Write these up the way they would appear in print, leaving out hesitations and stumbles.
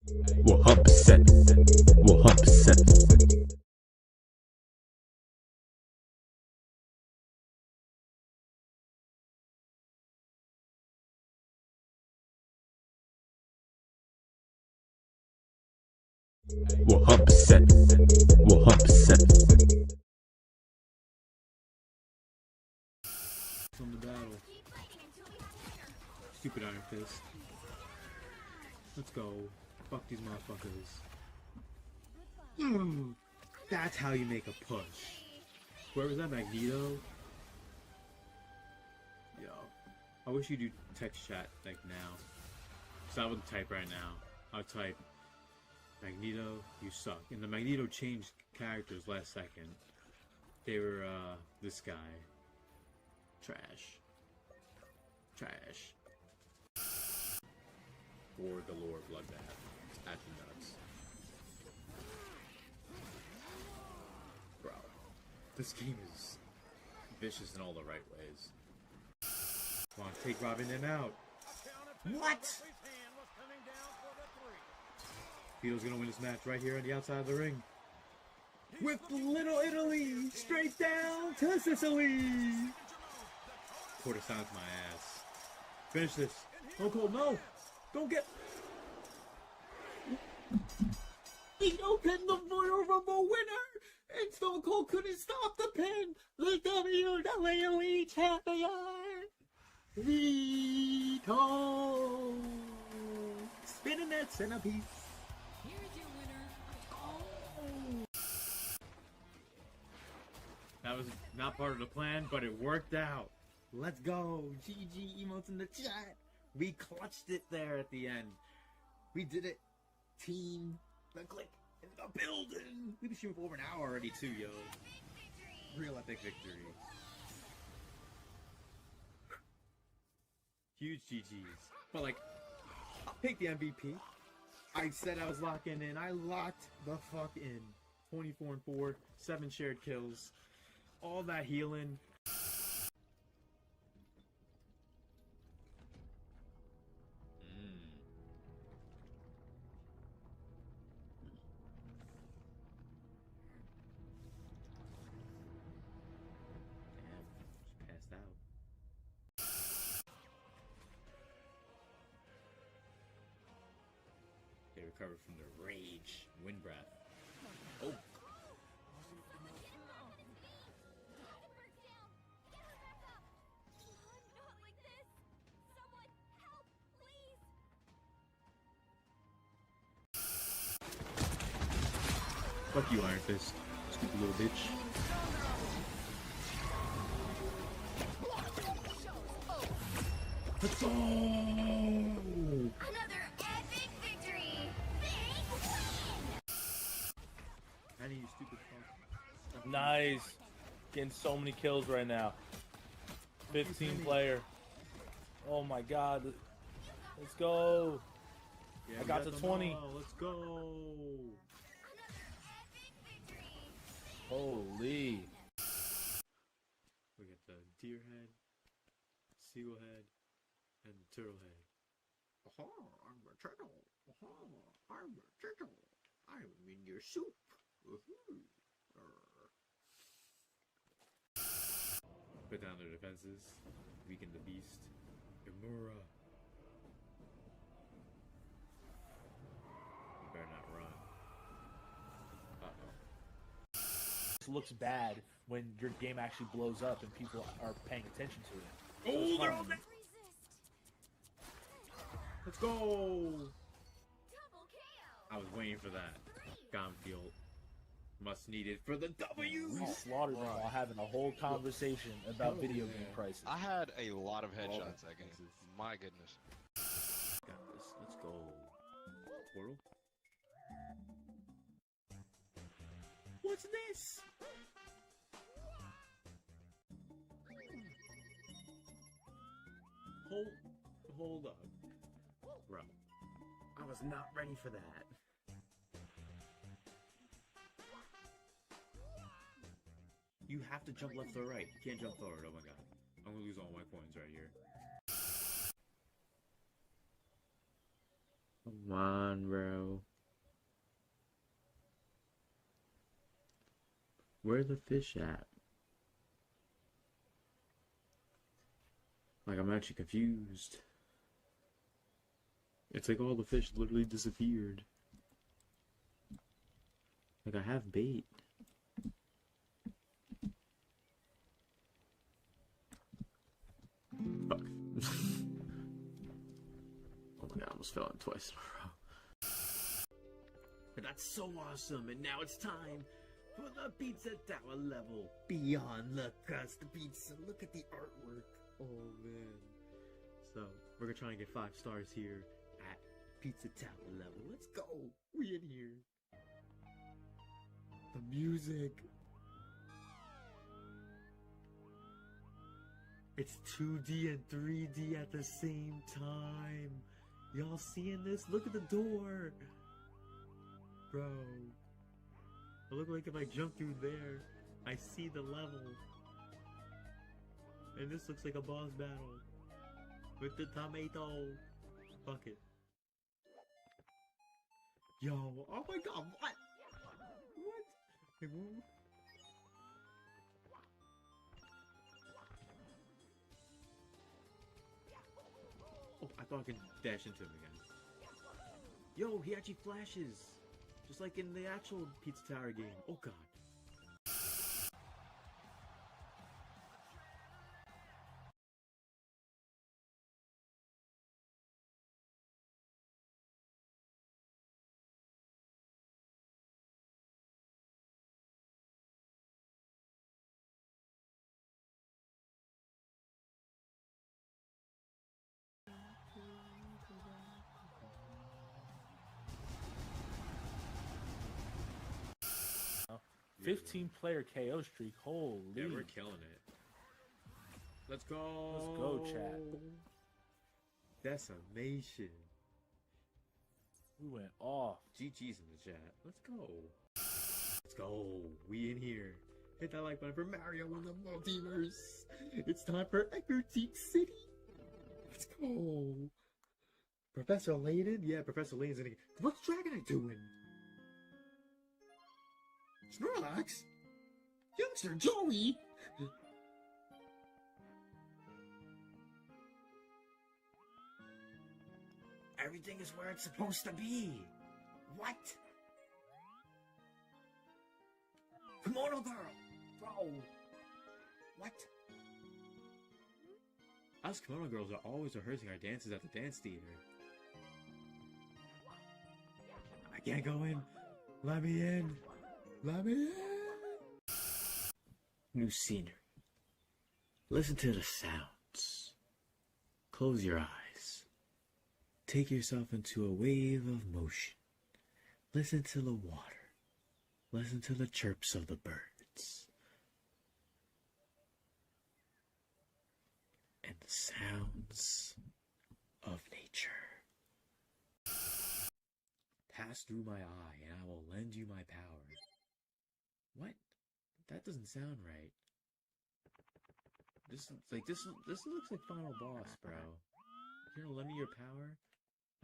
100%. 100%. Well, 100%. 100%. On the battle. Stupid Iron Fist. Let's go. Fuck these motherfuckers. That's how you make a push. Where was that, Magneto? Yo. I wish you do text chat like now. So I wouldn't type right now. I'll type Magneto, you suck. And the Magneto changed characters last second. They were this guy. Trash. Trash. War galore bloodbath. It's actually nuts. Bro. This game is vicious in all the right ways. Come on, take Robin them out. What? Vito's gonna win this match right here on the outside of the ring. With Little Italy straight down to Sicily. Quarter sounds my ass. Finish this. Oh, Cole, no! Don't get. Vito pinned the Royal Rumble winner, and Stone Cold couldn't stop the pin. The WWE Champion, Vito, spinning that centerpiece. Here's your winner. That was not part of the plan, but it worked out. Let's go. GG emotes in the chat. We clutched it there at the end. We did it. Team. The click in the building. We've been shooting for over an hour already too, yo. Real epic victory. Huge GG's. But like, I'll pick the MVP. I said I was locking in. I locked the fuck in. 24-4, 7 shared kills. All that healing. Passed out. They recovered from their rage. Wind breath. Oh. Fuck you, Iron Fist. Stupid little bitch. Let's go! Another epic victory. Annie, you stupid fuck. Nice. Getting so many kills right now. 15 player. Oh my god. Let's go. Yeah, I got to 20. Let's go. Holy. We got the deer head, seal head, and turtle head. I'm a turtle. I'm a turtle. I'm in your soup. Put down their defenses. Weaken the beast. Imura. You better not run. Uh-oh. This looks bad when your game actually blows up and people are paying attention to it. Oh, they're on that. Let's go. I was waiting for that. Gonfield. Must need it for the W. We slaughtered them while having a whole conversation about video game prices. I had a lot of headshots that game. My goodness. Got this. Let's go. Portal. What's this? Hold up. Bro. I was not ready for that. You have to jump left or right. You can't jump forward. Oh my god. I'm gonna lose all my coins right here. Come on, bro. Where the fish at? Like, I'm actually confused. It's like all the fish literally disappeared. Like, I have bait. Fuck. Oh my god, I almost fell in twice in a row. But that's so awesome, and now it's time for the Pizza Tower level. Beyond the crust pizza. Look at the artwork. Oh man. So, we're gonna try and get 5 stars here at Pizza Tower level. Let's go. We in here. The music. It's 2D and 3D at the same time. Y'all seeing this? Look at the door. Bro. It look like if I jump through there, I see the level. And this looks like a boss battle. With the tomato bucket. Yo, oh my god, what? What? Like, what? Oh, I thought I could dash into him again. Yo, he actually flashes! Just like in the actual Pizza Tower game. Oh god. Oh, 15-player KO streak. Holy. Yeah, we're killing it. Let's go! Let's go, chat. Decimation. We went off. GG's in the chat. Let's go. Let's go. We in here. Hit that like button for Mario in the multiverse. It's time for Emerald City. Let's go. Professor Layton? Yeah, Professor Layton's in here. What's Dragonite doing? Snorlax? Youngster Joey? Everything is where it's supposed to be. What? Kimono girl! Bro! What? Us kimono girls are always rehearsing our dances at the dance theater. I can't go in. Let me in. Let me in. New scenery. Listen to the sounds. Close your eyes. Take yourself into a wave of motion. Listen to the water. Listen to the chirps of the birds. And the sounds of nature. Pass through my eye and I will lend you my power. What? That doesn't sound right. This looks like final boss, bro. You're gonna lend me your power?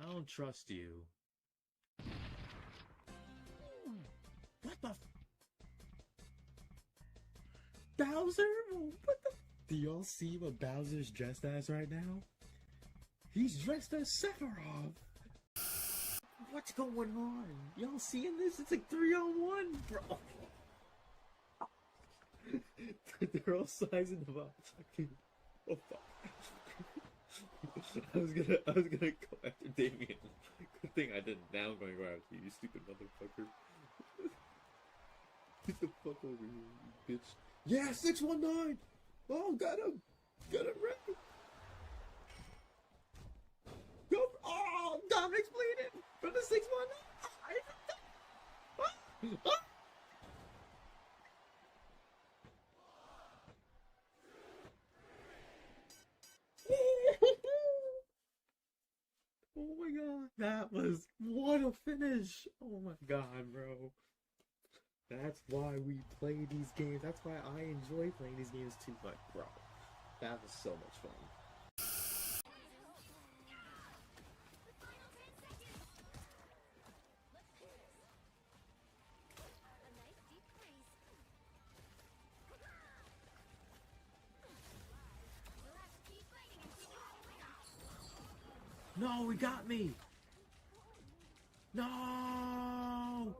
I don't trust you. What the Bowser? What the Do y'all see what Bowser's dressed as right now? He's dressed as Sephiroth! What's going on? Y'all seeing this? It's like 3-on-1, bro! They're all sizing them up. Oh fuck. I was gonna go after Damien. Good thing I didn't. Now I'm gonna go after you, stupid motherfucker. Get the fuck over here, you bitch. Yeah, 619! Oh, got him! Got him right! Go! Oh, Dominic's bleeding! From the 619! Ah! Oh my god, that was, what a finish! Oh my god, bro. That's why we play these games. That's why I enjoy playing these games too much, bro. That was so much fun. No, he got me. No.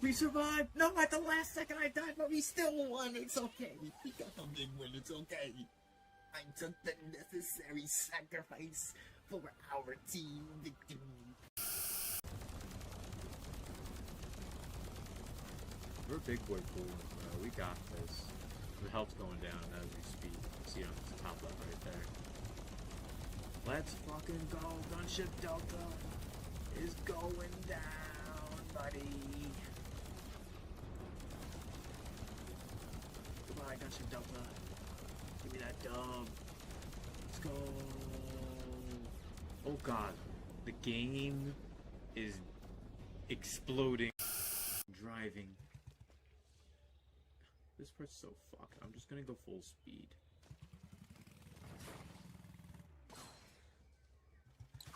We survived. No, at the last second I died, but we still won. It's okay. We got a big win. It's okay. I took the necessary sacrifice for our team victory. We're big boy cool, bro. We got this. The health's going down as we speak. You see it on the top left right there. Let's fucking go. Gunship Delta is going down, buddy. Goodbye, Gunship Delta. Give me that dub. Let's go. Oh god. The game is exploding. Driving. This part's so fucked. I'm just gonna go full speed.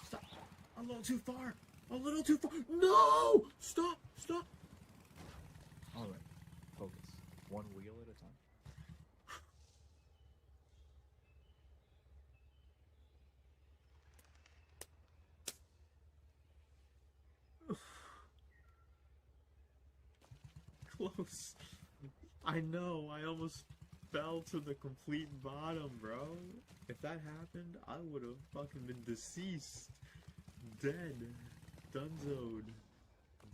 Stop. A little too far. A little too far. No! Stop! Stop! Alright, focus. One wheel at a time. Close. I know, I almost fell to the complete bottom, bro. If that happened, I would have fucking been deceased. Dead. Dunzoed.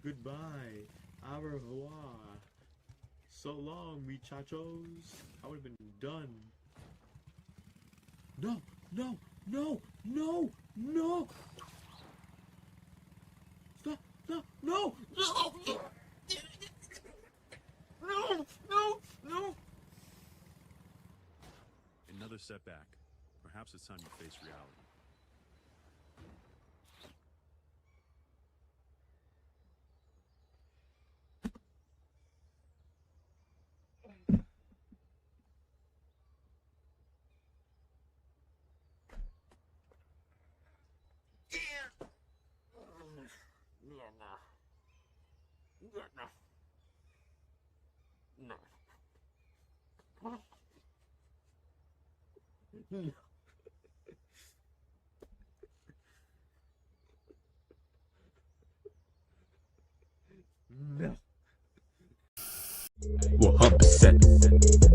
Goodbye. Au revoir. So long, muchachos. I would have been done. No, no, no, no, no! Stop, stop, no, no, no! No! No! No! Another setback. Perhaps it's time to face reality. No. No. 100%.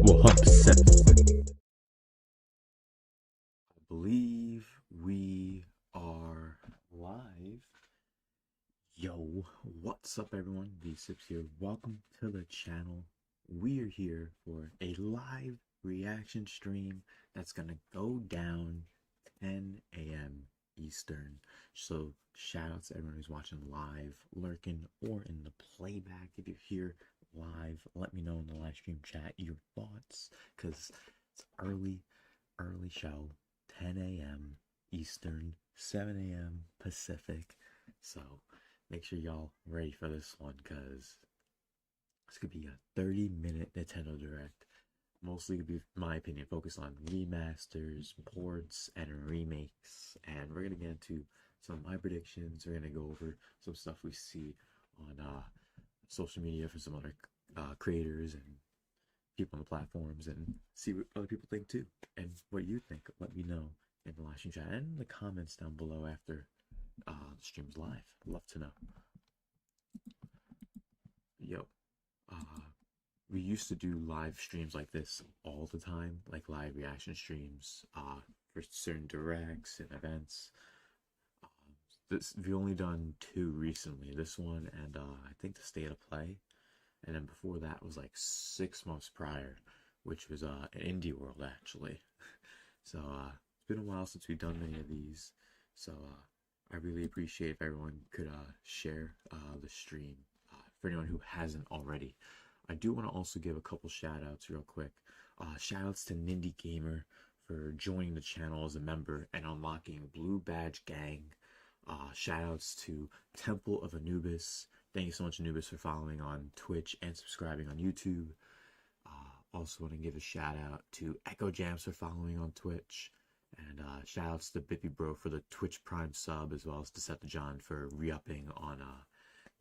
100%. I believe we are live. Yo, what's up everyone? V-Sips here. Welcome to the channel. We are here for a live reaction stream that's gonna go down 10 a.m. Eastern. So shout out to everyone who's watching live, lurking, or in the playback. If you're here live, let me know in the live stream chat your thoughts, because it's early show, 10 a.m. Eastern, 7 a.m. Pacific. So make sure y'all ready for this one, because this could be a 30-minute Nintendo Direct. Mostly could be, in my opinion, focused on remasters, ports, and remakes. And we're going to get into some of my predictions. We're going to go over some stuff we see on social media from some other creators and people on the platforms, and see what other people think too. And what you think, let me know in the live stream chat and in the comments down below after the stream's live. Love to know. Yo. We used to do live streams like this all the time, like live reaction streams for certain directs and events. We've only done 2 recently, this one and I think the State of Play, and then before that was like 6 months prior, which was an Indie World actually. So it's been a while since we've done many of these, so I really appreciate if everyone could share the stream for anyone who hasn't already. I do want to also give a couple shout outs real quick. Shout outs to Nindy Gamer for joining the channel as a member and unlocking Blue Badge Gang. Shout outs to Temple of Anubis. Thank you so much, Anubis, for following on Twitch and subscribing on YouTube. Also want to give a shout out to Echo Jams for following on Twitch. And shout outs to Bippy Bro for the Twitch Prime sub, as well as Decepticon for re-upping on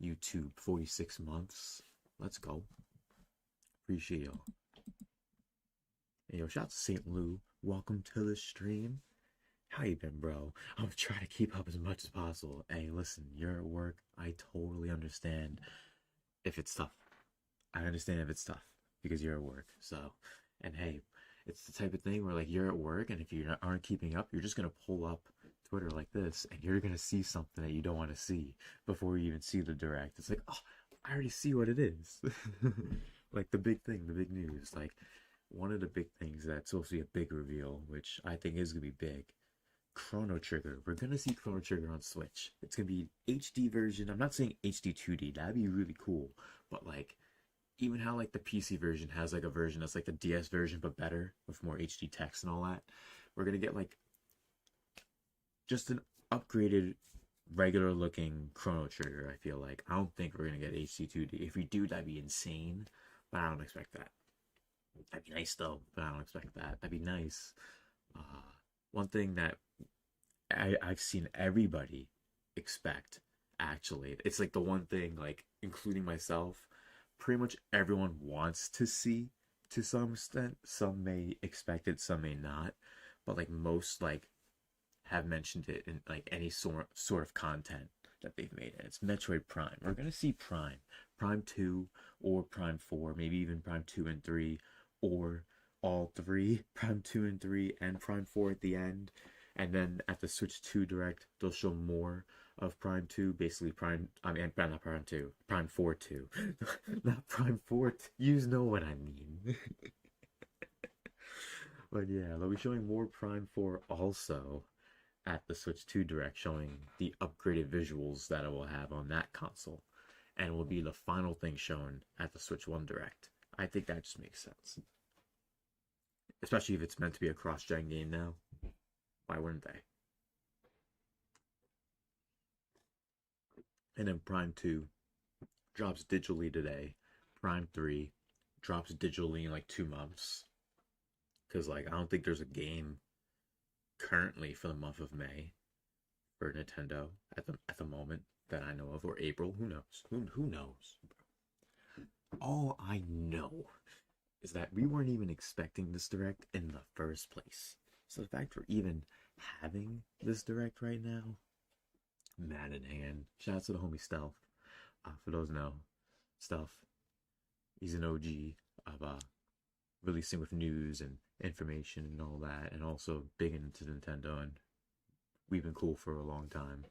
YouTube 46 months. Let's go. Appreciate y'all. Hey, yo, shout out to St. Lou. Welcome to the stream. How you been, bro? I'm gonna try to keep up as much as possible. Hey, listen, you're at work. I totally understand if it's tough. I understand if it's tough because you're at work. So, and hey, it's the type of thing where like you're at work, and if you aren't keeping up, you're just gonna pull up Twitter like this, and you're gonna see something that you don't want to see before you even see the direct. It's like, oh, I already see what it is. Like the big thing, the big news. Like one of the big things that's supposed to be a big reveal, which I think is gonna be big. Chrono Trigger. We're gonna see Chrono Trigger on Switch. It's gonna be HD version. I'm not saying HD 2D. That'd be really cool. But like, even how like the PC version has like a version that's like the DS version but better with more HD text and all that. We're gonna get like just an upgraded, regular looking Chrono Trigger. I feel like I don't think we're gonna get HD 2D. If we do, that'd be insane. But I don't expect that. That'd be nice though. But I don't expect that. That'd be nice. One thing that I've seen everybody expect, actually, it's like the one thing, like including myself, pretty much everyone wants to see to some extent. Some may expect it, some may not, but like most like have mentioned it in like any sort of content that they've made, and it's Metroid Prime. We're gonna see Prime 2 or Prime 4, maybe even Prime 2 and 3, or all three, Prime 2 and 3 and Prime 4 at the end. And then at the Switch 2 Direct, they'll show more of Prime 2, basically not Prime 2, Prime 4 2. Not Prime 4 2. You know what I mean. But yeah, they'll be showing more Prime 4 also at the Switch 2 Direct, showing the upgraded visuals that it will have on that console. And it will be the final thing shown at the Switch 1 Direct. I think that just makes sense. Especially if it's meant to be a cross-gen game now. Why wouldn't they? And then Prime 2 drops digitally today. Prime 3 drops digitally in like 2 months. Because like I don't think there's a game currently for the month of May for Nintendo at the moment that I know of, or April. Who knows? Who knows? All I know is that we weren't even expecting this direct in the first place. So the fact we're even having this direct right now, mad in hand. Shout out to the homie Stealth. For those who know, Stealth, he's an OG of releasing with news and information and all that, and also big into Nintendo, and we've been cool for a long time.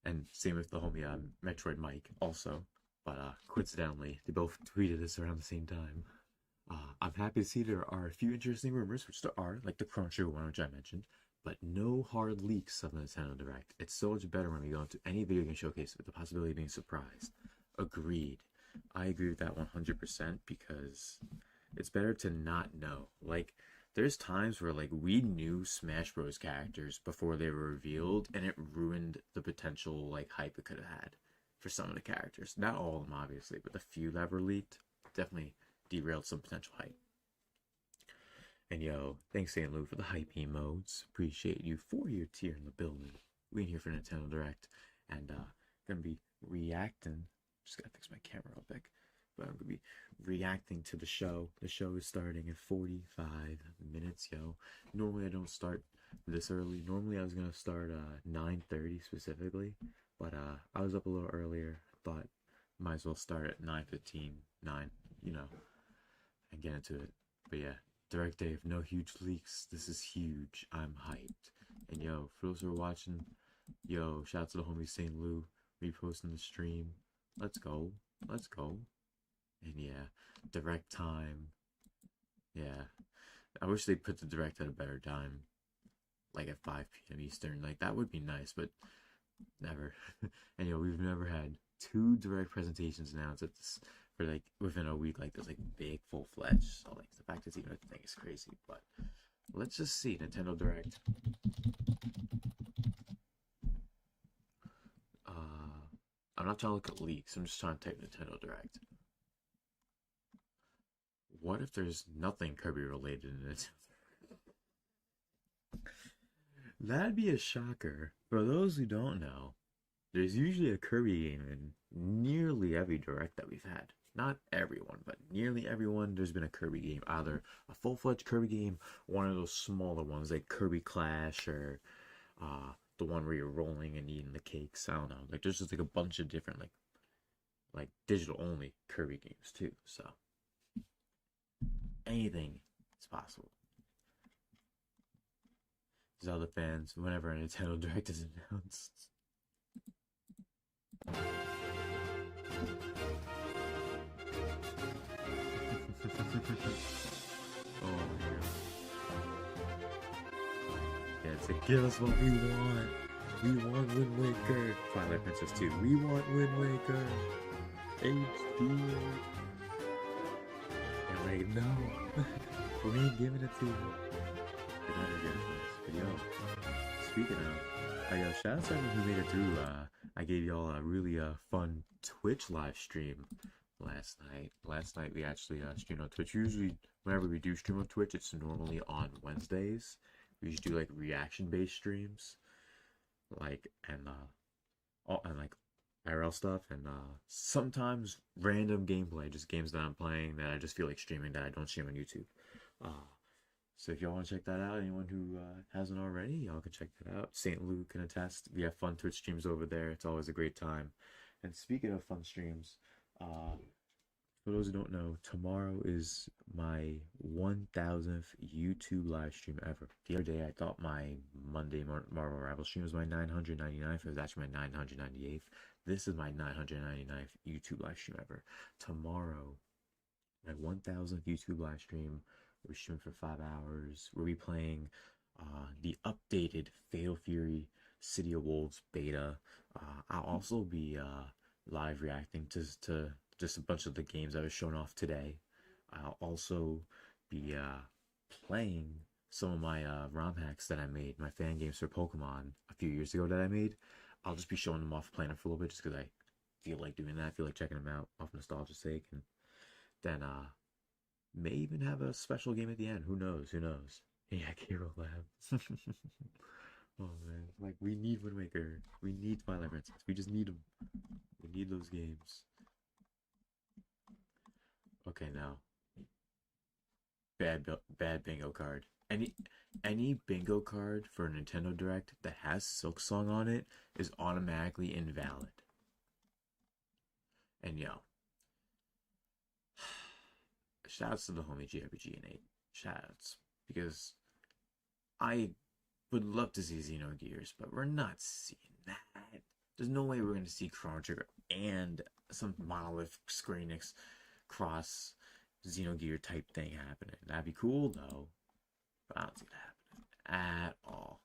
And same with the homie Metroid Mike also. But coincidentally, they both tweeted this around the same time. I'm happy to see there are a few interesting rumors, which there are, like the Chrono Trigger one, which I mentioned, but no hard leaks of the Nintendo Direct. It's so much better when we go into any video game showcase with the possibility of being surprised. Agreed. I agree with that 100% because it's better to not know. Like, there's times where, like, we knew Smash Bros. Characters before they were revealed, and it ruined the potential, like, hype it could have had for some of the characters. Not all of them, obviously, but the few that were leaked definitely derailed some potential hype. And yo, thanks St. Lou for the hype emotes. Appreciate you for your tier in the building. We in here for Nintendo Direct, and gonna be reacting. Just gotta fix my camera real quick. But I'm gonna be reacting to the show. The show is starting in 45 minutes, yo. Normally I don't start this early. Normally I was gonna start 9:30 specifically, but I was up a little earlier. Thought might as well start at 9:15, 9, you know, and get into it. But yeah, direct day of no huge leaks. This is huge. I'm hyped. And yo, for those who are watching, yo, shout out to the homie St. Lou reposting the stream. Let's go. Let's go. And yeah, direct time. Yeah. I wish they put the direct at a better time. Like at 5 p.m. Eastern. Like that would be nice, but never. And yo, we've never had 2 direct presentations announced at this for like within a week like this, like big full-fledged. So like the fact it's even a thing is crazy. But let's just see Nintendo Direct. I'm not trying to look at leaks. I'm just trying to type Nintendo Direct. What if there's nothing Kirby related in it? That'd be a shocker. For those who don't know, there's usually a Kirby game in nearly every Direct that we've had. not everyone, but nearly everyone, there's been a Kirby game. Either a full-fledged Kirby game, or one of those smaller ones like Kirby Clash, or the one where you're rolling and eating the cakes. I don't know. Like there's just like a bunch of different like digital only Kirby games too. So anything is possible. Zelda fans, whenever a Nintendo Direct is announced. Oh my god. Yeah, it's like, give us what we want. We want Wind Waker. Twilight Princess 2. We want Wind Waker. HD. And like, no. We ain't giving it to you. You're not gonna give it to us. But yo, speaking of, yo, shout out to everyone who made it through. I gave y'all a really fun Twitch live stream last night. Last night we actually streamed on Twitch. Usually, whenever we do stream on Twitch, it's normally on Wednesdays. We usually do like reaction-based streams, like and like IRL stuff, and sometimes random gameplay, just games that I'm playing that I just feel like streaming that I don't stream on YouTube. So if y'all want to check that out, anyone who hasn't already, y'all can check that out. St. Lou can attest. We have fun Twitch streams over there. It's always a great time. And speaking of fun streams, for those who don't know, tomorrow is my 1000th YouTube live stream ever. The other day, I thought my Monday Marvel Rival stream was my 999th. It was actually my 998th. This is my 999th YouTube live stream ever. Tomorrow, my 1000th YouTube live stream. We're streaming for 5 hours. We'll be playing the updated Fatal Fury City of Wolves beta. I'll also be live reacting to just a bunch of the games that was shown off today. I'll also be playing some of my ROM hacks that I made, my fan games for Pokemon a few years ago that I made. I'll just be showing them off, playing them for a little bit, just because I feel like doing that. I feel like checking them out off nostalgia's sake. And then may even have a special game at the end. Who knows? Who knows? Yeah, Hero Lab. Oh man, like we need Wind Waker. We need Twilight Princess. We just need them. We need those games. Okay, now. Bad bingo card. Any bingo card for a Nintendo Direct that has Silk Song on it is automatically invalid. And yo, shoutouts to the homie GRPG and 8. Shoutouts. Because I would love to see Xenogears, but we're not seeing that. There's no way we're going to see Chrono Trigger and some Monolith Square Enix cross Xenogear type thing happening. That'd be cool though, but I don't see that happening at all.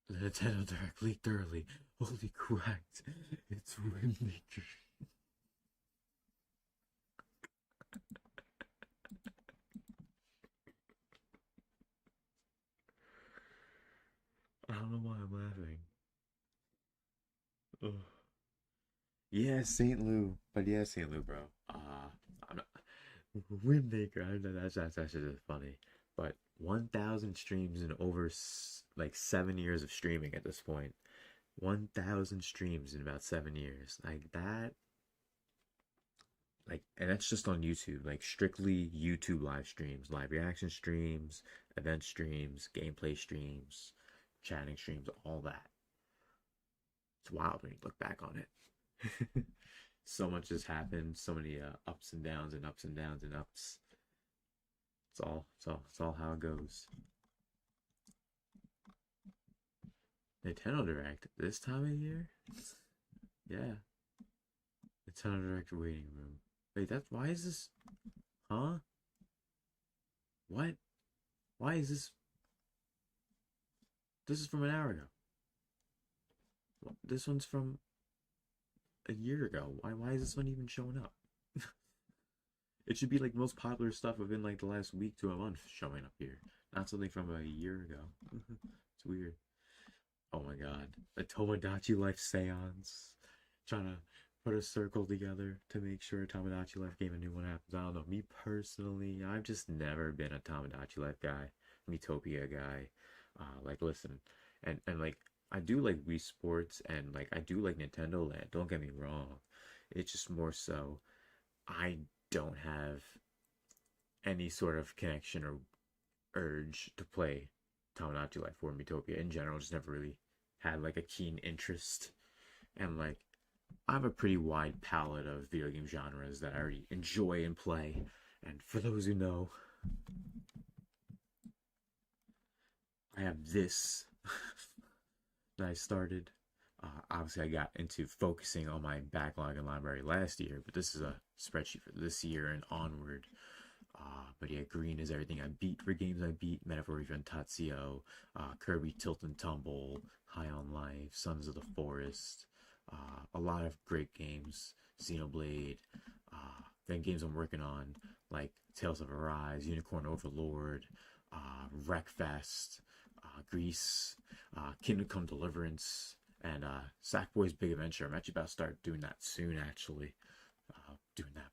The Nintendo Direct leaked early. Holy crap! It's Wind Waker. I don't know why I'm laughing. Ugh. Yeah, St. Lou. But yeah, St. Lou, bro. I'm not... Wind Waker. I know that's actually funny. But 1,000 streams in over like 7 years of streaming at this point. 1,000 streams in about 7 years. Like that. Like, and that's just on YouTube. Like strictly YouTube live streams, live reaction streams, event streams, gameplay streams, chatting streams, all that. It's wild when you look back on it. So much has happened, so many ups and downs and ups and downs and ups. It's all how it goes. Nintendo Direct this time of year? Yeah. Nintendo Direct waiting room. Wait, why is this? Huh? What? Why is this? This is from an hour ago. This one's from a year ago. Why is this one even showing up? It should be like most popular stuff within like the last week to a month showing up here. Not something from a year ago. It's weird. Oh my god. A Tomodachi Life seance. Trying to put a circle together to make sure Tomodachi Life game a new one happens. I don't know. Me personally, I've just never been a Tomodachi Life guy. Metopia guy. Like listen, and like I do like Wii Sports and like I do like Nintendo Land. Don't get me wrong. It's just more so I don't have any sort of connection or urge to play Tamagotchi Life or Metopia in general. Just never really had like a keen interest. And like I have a pretty wide palette of video game genres that I already enjoy and play. And for those who know, I have this that I started. Obviously, I got into focusing on my backlog and library last year, but this is a spreadsheet for this year and onward. But yeah, green is everything I beat for games I beat. Metaphor Revenge Tatsuo, Kirby Tilt and Tumble, High on Life, Sons of the Forest. A lot of great games. Xenoblade. Then games I'm working on like Tales of Arise, Unicorn Overlord, Wreckfest, Grease, Kingdom Come Deliverance, and Sackboy's Big Adventure. I'm actually about to start doing that soon, actually.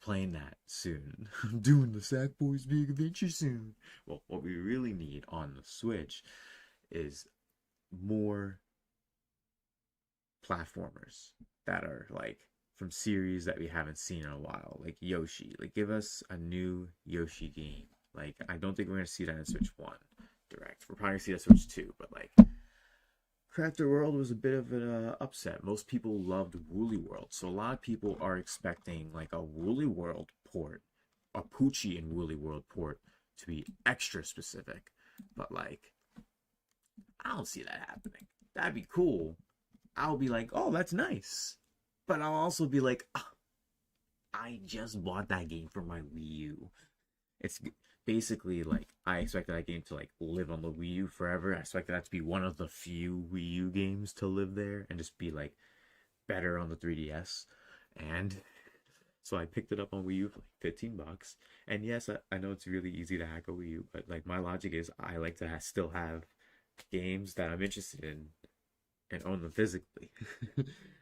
Playing that soon. I'm doing the Sackboy's Big Adventure soon. Well, what we really need on the Switch is more platformers that are like from series that we haven't seen in a while, like Yoshi. Like, give us a new Yoshi game. Like, I don't think we're gonna see that in Switch 1 Direct. We're probably gonna see that Switch 2, but like, Crafted World was a bit of an upset. Most people loved Woolly World, so a lot of people are expecting like a Woolly World port, a Poochie and Woolly World port to be extra specific. But like, I don't see that happening. That'd be cool. I'll be like, oh, that's nice. But I'll also be like, oh, I just bought that game for my Wii U. It's basically like I expected that game to like live on the Wii U forever. I expected that to be one of the few Wii U games to live there and just be like better on the 3DS. And so I picked it up on Wii U for like 15 bucks. And yes, I know it's really easy to hack a Wii U, but like my logic is I like to still have games that I'm interested in and own them physically,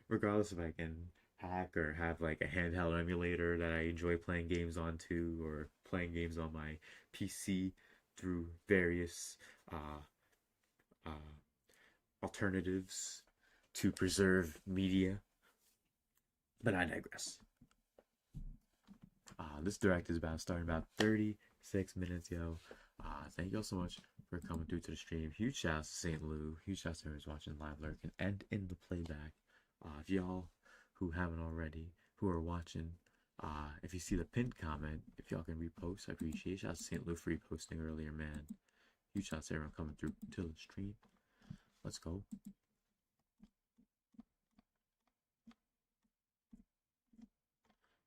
regardless if I can hack or have like a handheld emulator that I enjoy playing games on too, or playing games on my PC through various alternatives to preserve media. But I digress. This direct is about starting about 36 minutes, yo. Thank you all so much for coming through to the stream. Huge shout out to St. Lou. Huge shout out to who's watching live lurking and in the playback. If y'all who haven't already, who are watching, if you see the pinned comment, if y'all can repost, I appreciate it. Shout out to St. Lou for reposting earlier, man. Huge shout out to everyone coming through to the stream. Let's go.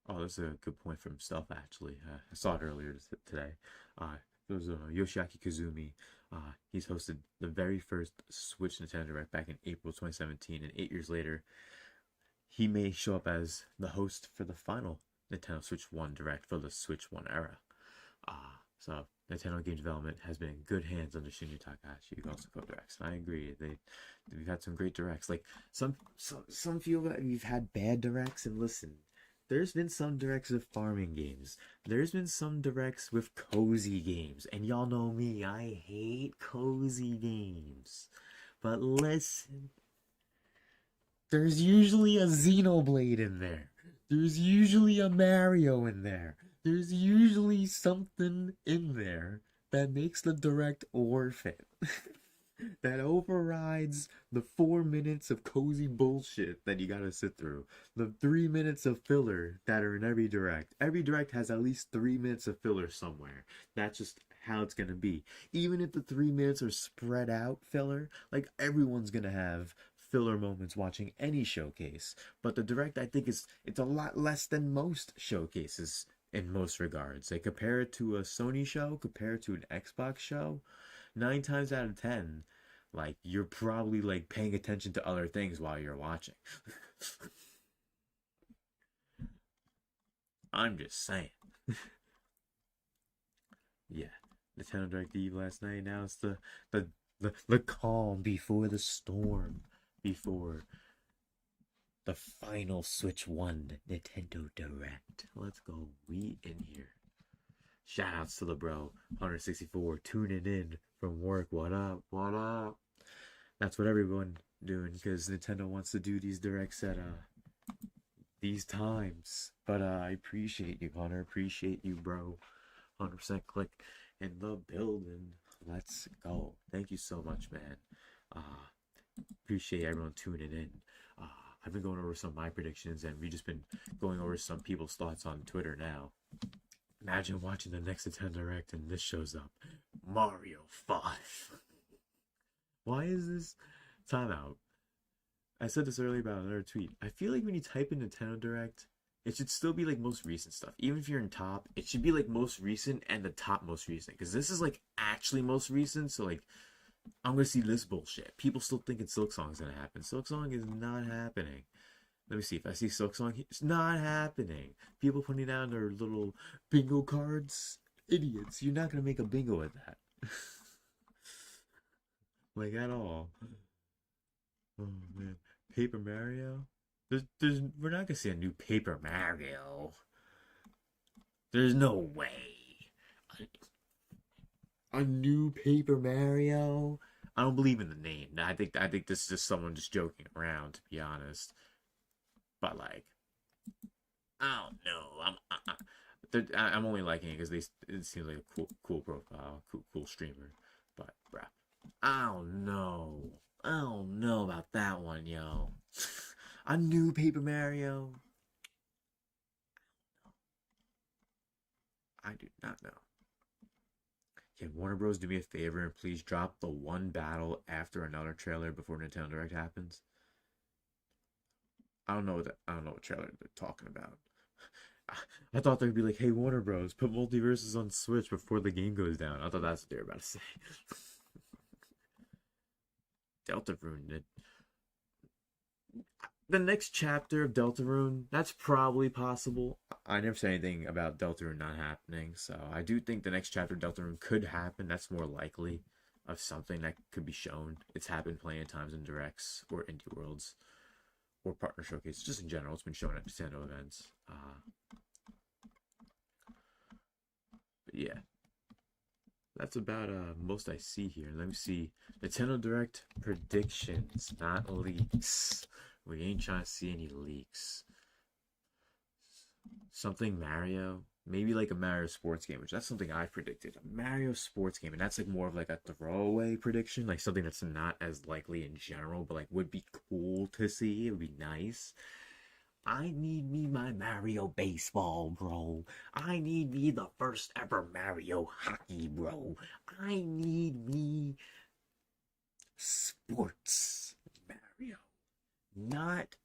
Oh, that's a good point from Stealth, actually. I saw it earlier today. There was Yoshiaki Kazumi. He's hosted the very first Switch Nintendo Direct back in April 2017, and 8 years later, he may show up as the host for the final Nintendo Switch 1 Direct for the Switch 1 era. So Nintendo game development has been in good hands under Shinya Takahashi. Also co directs. I agree. We've had some great directs. Like some feel that we've had bad directs, and listen, there's been some directs with farming games. There's been some directs with cozy games. And y'all know me, I hate cozy games. But listen, there's usually a Xenoblade in there. There's usually a Mario in there. There's usually something in there that makes the direct worth it. That overrides the 4 minutes of cozy bullshit that you gotta sit through. The 3 minutes of filler that are in every direct. Every direct has at least 3 minutes of filler somewhere. That's just how it's gonna be. Even if the 3 minutes are spread out filler, like everyone's gonna have filler moments watching any showcase. But the direct, I think, it's a lot less than most showcases in most regards. Like, compare it to a Sony show, compare it to an Xbox show, 9 times out of 10, like, you're probably like paying attention to other things while you're watching. I'm just saying. Yeah, Nintendo Direct Eve last night. Now it's the calm before the storm, before the final Switch 1 Nintendo Direct. Let's go. We in here. Shoutouts to the bro, 164, tuning in from work. What up? What up? That's what everyone doing because Nintendo wants to do these directs at these times. But I appreciate you, Hunter. Appreciate you, bro. 100% click in the building. Let's go. Thank you so much, man. Appreciate everyone tuning in. I've been going over some of my predictions, and we just been going over some people's thoughts on Twitter now. Imagine watching the next Nintendo Direct and this shows up. Mario 5. Why is this? Timeout. I said this earlier about another tweet. I feel like when you type in Nintendo Direct, it should still be like most recent stuff. Even if you're in top, it should be like most recent and the top most recent. Because this is like actually most recent. So like, I'm going to see this bullshit. People still thinking Silk Song is going to happen. Silk Song is not happening. Let me see. If I see Silk Song, it's not happening. People putting down their little bingo cards. Idiots. You're not going to make a bingo with that. Like at all. Oh man. Paper Mario? We're not going to see a new Paper Mario. There's no way. A new Paper Mario? I don't believe in the name. I think this is just someone just joking around, to be honest. But like, I don't know. I'm only liking it because it seems like a cool profile, cool streamer. But bruh, I don't know about that one, yo. A new Paper Mario? I do not know. Can Warner Bros. Do me a favor and please drop the one battle after another trailer before Nintendo Direct happens? I don't know what trailer they're talking about. I thought they'd be like, hey Warner Bros. Put Multiverses on Switch before the game goes down. I thought that's what they were about to say. Deltarune. The next chapter of Deltarune, that's probably possible. I never said anything about Deltarune not happening, so I do think the next chapter of Deltarune could happen. That's more likely of something that could be shown. It's happened plenty of times in Directs or Indie Worlds or Partner Showcase. Just in general, it's been shown at Nintendo events. But yeah. That's about most I see here. Let me see. Nintendo Direct predictions, not leaks. We ain't trying to see any leaks. Something Mario. Maybe like a Mario sports game, which that's something I predicted. A Mario sports game, and that's like more of like a throwaway prediction, like something that's not as likely in general, but like would be cool to see. It would be nice. I need me my Mario baseball, bro. I need me the first ever Mario hockey, bro. I need me sports Mario. Not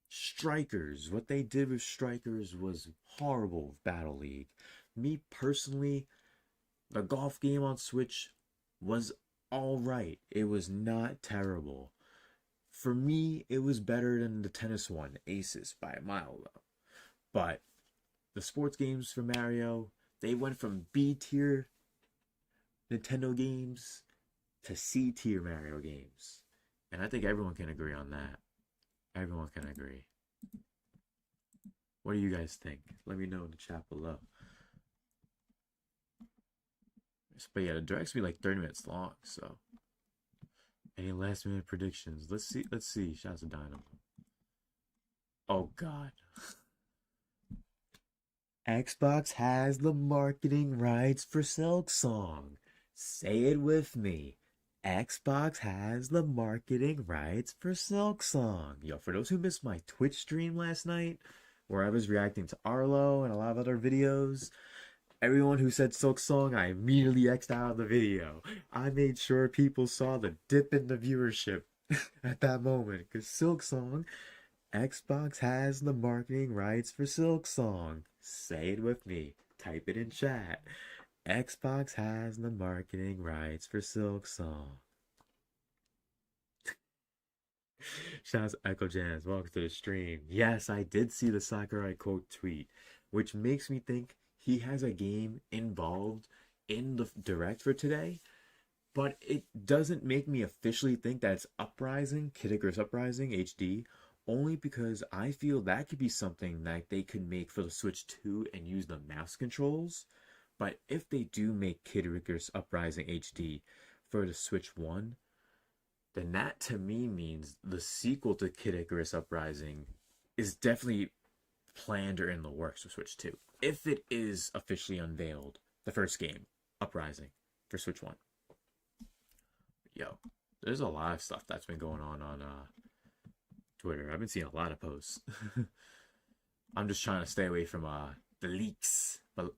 Strikers. What they did with Strikers was horrible with Battle League. Me personally, the golf game on Switch was alright. It was not terrible. For me, it was better than the tennis one, Aces, by a mile though. But the sports games for Mario, they went from B tier Nintendo games to C tier Mario games. And I think everyone can agree on that. Everyone can agree. What do you guys think? Let me know in the chat below. But yeah, the directs be like 30 minutes long, so. Any last minute predictions? Let's see. Shouts to Dynamo. Oh god. Xbox has the marketing rights for Silk Song. Say it with me. Xbox has the marketing rights for Silk Song. Yo, for those who missed my Twitch stream last night, where I was reacting to Arlo and a lot of other videos, everyone who said Silk Song, I immediately X'd out of the video. I made sure people saw the dip in the viewership at that moment. Because Silk Song, Xbox has the marketing rights for Silk Song. Say it with me. Type it in chat. Xbox has the marketing rights for Silk Song. Shouts to Echo Jams. Welcome to the stream. Yes, I did see the Sakurai quote tweet, which makes me think he has a game involved in the direct for today, but it doesn't make me officially think that it's Uprising, Kid Icarus Uprising HD, only because I feel that could be something that they could make for the Switch 2 and use the mouse controls, But if they do make Kid Icarus Uprising HD for the Switch 1, then that to me means the sequel to Kid Icarus Uprising is definitely planned or in the works for Switch 2. If it is officially unveiled, the first game, Uprising, for Switch 1. Yo, there's a lot of stuff that's been going on Twitter. I've been seeing a lot of posts. I'm just trying to stay away from the leaks. But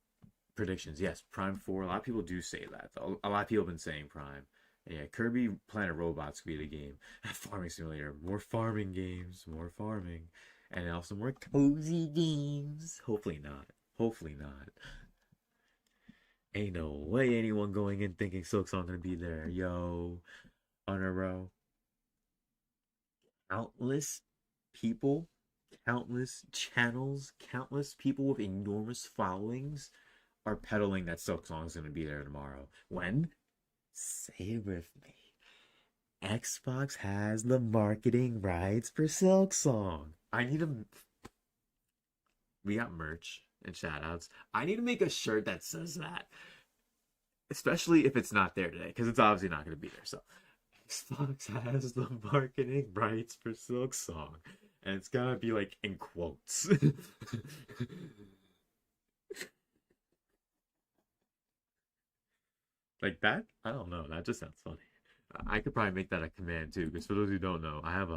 predictions, yes, Prime 4. A lot of people do say that. A lot of people have been saying Prime. And yeah, Kirby Planet Robots could be the game. Farming Simulator. More farming games. More farming. And also more cozy games. Hopefully not. Hopefully not. Ain't no way anyone going in thinking Silksong gonna be there. Yo. On a row. Countless people, countless channels, countless people with enormous followings are peddling that Silksong is gonna be there tomorrow. When? Say it with me. Xbox has the marketing rights for Silksong. I need to. We got merch and shoutouts. I need to make a shirt that says that, especially if it's not there today, because it's obviously not going to be there. So, Xbox has the marketing rights for Silksong, and it's gotta be like in quotes. Like that? I don't know. That just sounds funny. I could probably make that a command too, because for those who don't know, I have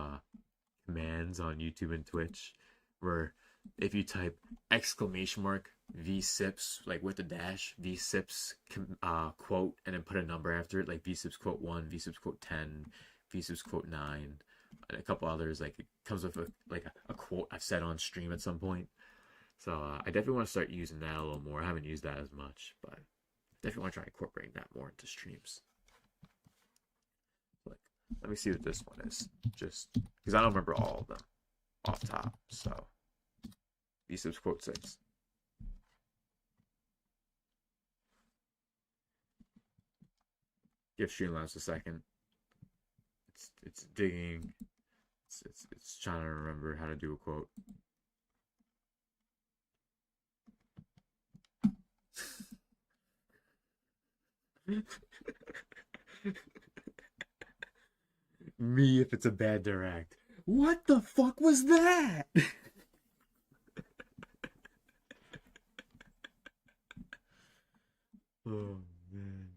commands on YouTube and Twitch where if you type exclamation mark vsips like with a dash vsips quote and then put a number after it, like vsips quote 1, vsips quote 10, vsips quote 9, and a couple others, like it comes with a quote I've said on stream at some point. So I definitely want to start using that a little more. I haven't used that as much, but definitely want to try incorporating that more into streams. Like, let me see what this one is, just because I don't remember all of them off top. So vsips quote 6. Give Streamlabs a second. It's digging. It's trying to remember how to do a quote. Me if it's a bad direct. What the fuck was that? Oh man.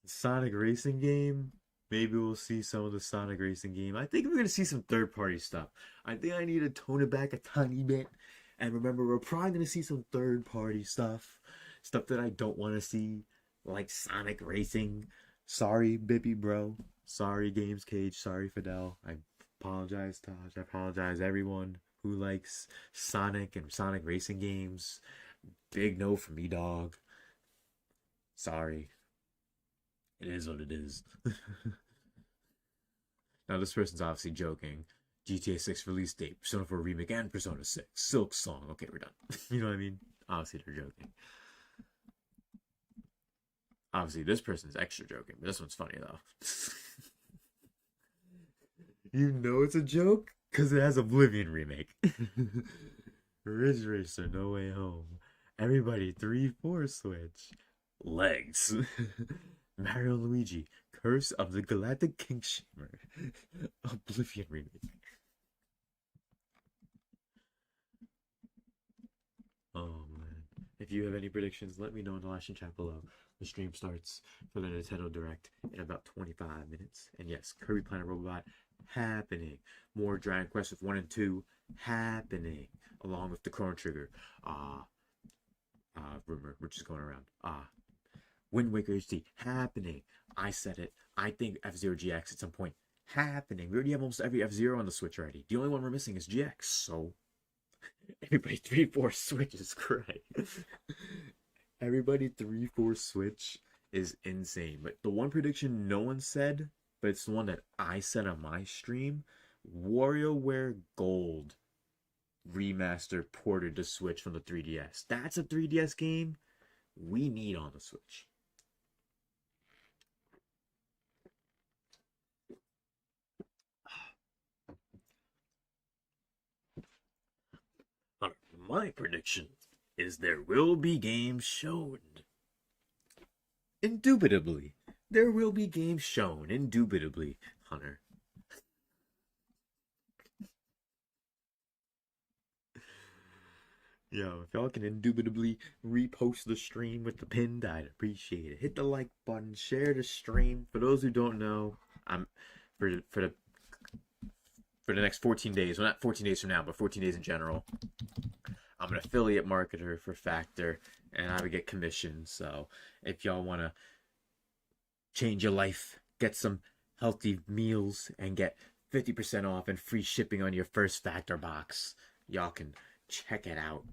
Sonic Racing game. Maybe we'll see some of the Sonic Racing game. I think we're gonna see some third-party stuff. I think I need to tone it back a tiny bit. And remember, we're probably gonna see some third-party stuff. Stuff that I don't want to see. Like Sonic Racing. Sorry, Bippy bro. Sorry, Games Cage. Sorry, Fidel. I apologize, Taj. I apologize, everyone who likes Sonic and Sonic Racing games. Big no for me, dog. Sorry. It is what it is. Now, this person's obviously joking. GTA 6 release date, Persona 4 remake, and Persona 6. Silksong. Okay, we're done. You know what I mean? Obviously, they're joking. Obviously, this person's extra joking, but this one's funny, though. You know it's a joke? Because it has Oblivion remake. Ridge Racer, No Way Home. Everybody, 3-4 Switch. Legs. Mario and Luigi, Curse of the Galactic Kingshamer. Oblivion remake. Oh man. If you have any predictions, let me know in the live stream chat below. The stream starts for the Nintendo Direct in about 25 minutes. And yes, Kirby Planet Robot happening. More Dragon Quest with 1 and 2 happening. Along with the Chrono Trigger rumor, which is going around. Wind Waker HD happening. I said it. I think F-Zero GX at some point happening. We already have almost every F-Zero on the Switch already. The only one we're missing is GX. So everybody 3-4 Switch is great. Everybody 3-4 Switch is insane. But the one prediction no one said, but it's the one that I said on my stream, WarioWare Gold remaster ported to Switch from the 3DS. That's a 3DS game we need on the Switch. My prediction is there will be games shown. Indubitably. There will be games shown. Indubitably, Hunter. Yo, if y'all can indubitably repost the stream with the pin, I'd appreciate it. Hit the like button, share the stream. For those who don't know, I'm for the next 14 days. Well, not 14 days from now, but 14 days in general. I'm an affiliate marketer for Factor, and I would get commissions. So if y'all want to change your life, get some healthy meals, and get 50% off and free shipping on your first Factor box, y'all can check it out.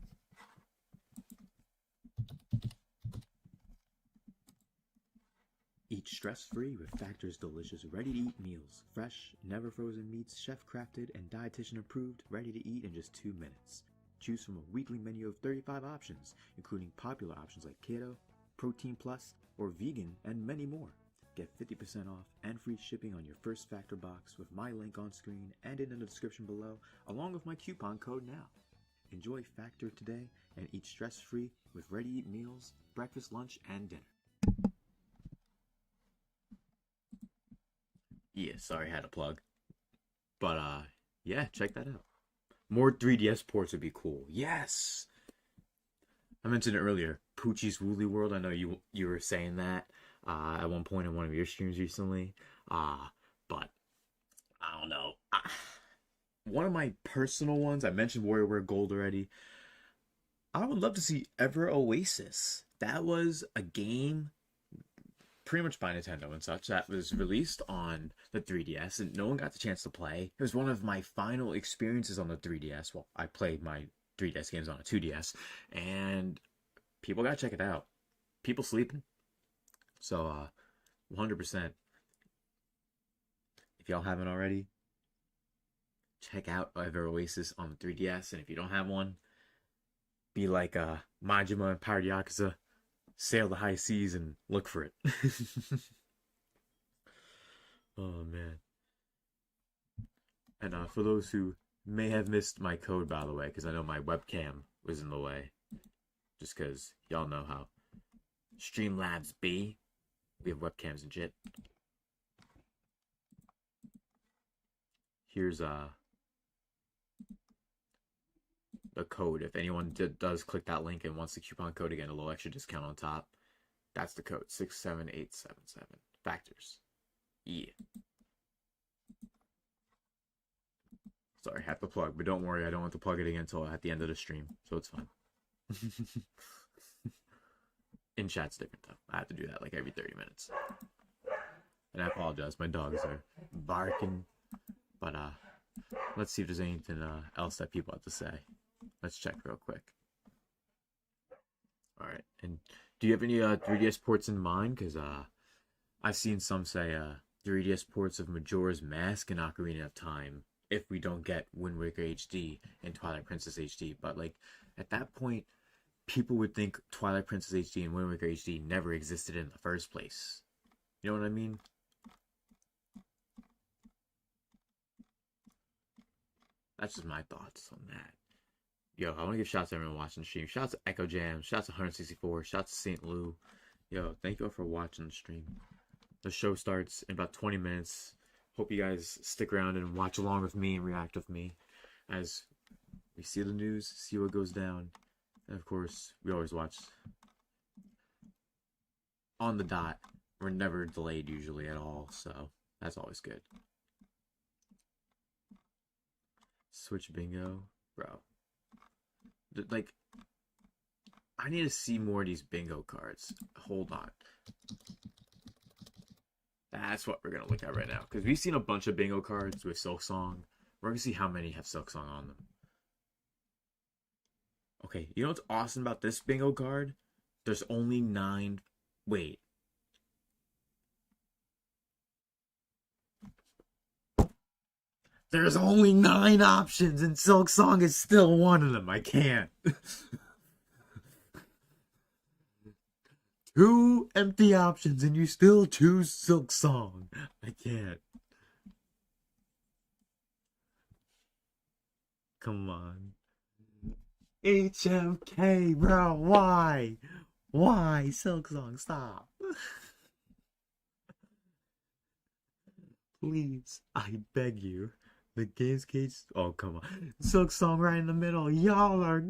Eat stress-free with Factor's delicious, ready-to-eat meals. Fresh, never frozen meats, chef-crafted, and dietitian-approved, ready to eat in just 2 minutes. Choose from a weekly menu of 35 options, including popular options like keto, protein plus, or vegan, and many more. Get 50% off and free shipping on your first Factor box with my link on screen and in the description below, along with my coupon code now. Enjoy Factor today and eat stress-free with ready-to-eat meals, breakfast, lunch, and dinner. Yeah, sorry, I had a plug. But, yeah, check that out. More 3DS ports would be cool. Yes! I mentioned it earlier. Poochie's Woolly World. I know you were saying that at one point in one of your streams recently. But, I don't know. One of my personal ones, I mentioned WarioWare Gold already. I would love to see Ever Oasis. That was a game pretty much by Nintendo and such that was released on the 3DS and no one got the chance to play. It was one of my final experiences on the 3DS. Well, I played my 3DS games on a 2DS and people gotta check it out. People sleeping. So 100%. If y'all haven't already, check out Ever Oasis on the 3DS, and if you don't have one, be like Majima and Pirate Yakuza. Sail the high seas and look for it. Oh, man. And for those who may have missed my code, by the way, because I know my webcam was in the way. Just because y'all know how Streamlabs be. We have webcams and shit. Here's the code. If anyone does click that link and wants the coupon code again, a little extra discount on top, that's the code 67877. Factors. Yeah. Sorry, have to plug, but don't worry, I don't want to plug it again until at the end of the stream, so it's fine. In chat's different though. I have to do that like every 30 minutes. And I apologize, my dogs are barking. But let's see if there's anything else that people have to say. Let's check real quick. Alright, and do you have any 3DS ports in mind? Because I've seen some say 3DS ports of Majora's Mask and Ocarina of Time if we don't get Wind Waker HD and Twilight Princess HD. But like at that point, people would think Twilight Princess HD and Wind Waker HD never existed in the first place. You know what I mean? That's just my thoughts on that. Yo, I want to give shouts to everyone watching the stream. Shouts to Echo Jam. Shouts to 164. Shouts to St. Lou. Yo, thank you all for watching the stream. The show starts in about 20 minutes. Hope you guys stick around and watch along with me and react with me as we see the news, see what goes down. And of course, we always watch on the dot. We're never delayed usually at all, so that's always good. Switch bingo, bro. Like, I need to see more of these bingo cards. Hold on. That's what we're gonna look at right now, because we've seen a bunch of bingo cards with Silk Song. We're gonna see how many have Silk Song on them. Okay, you know what's awesome about this bingo card? There's only 9. Wait. There's only 9 options, and Silk Song is still one of them. I can't. 2 empty options, and you still choose Silk Song. I can't. Come on. HMK, bro, why? Why? Silk Song, stop. Please, I beg you. The game's cage. Oh, come on. Silk Song right in the middle. Y'all are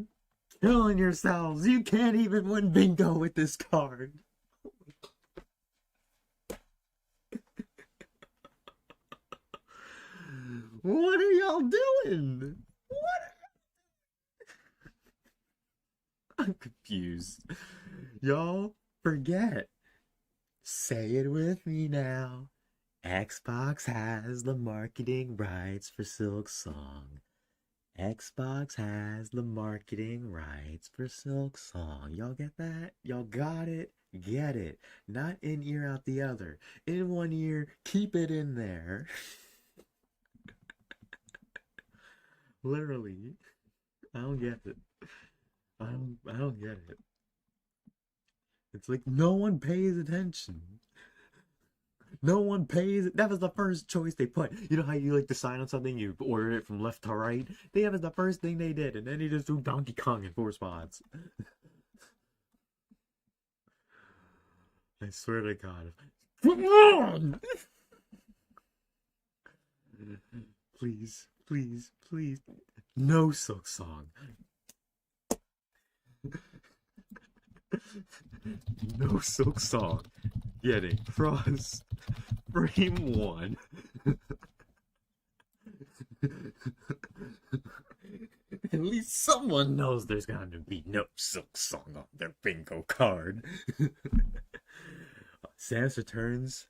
killing yourselves. You can't even win bingo with this card. What are y'all doing? I'm confused. Y'all forget. Say it with me now. Xbox has the marketing rights for Silk Song. Xbox has the marketing rights for Silk Song. Y'all get that? Y'all got it? Get it. Not in ear out the other. In one ear, keep it in there. Literally. I don't get it. I don't get it. It's like no one pays attention. No one pays. That was the first choice they put. You know how you like decide on something, you order it from left to right? That was the first thing they did, and then they just threw Donkey Kong in 4 spots. I swear to God. Come on! Please, please, please. No Silk Song. No Silk Song. Getting Frost Frame 1. At least someone knows there's going to be no Silk Song on their bingo card. Samus Returns.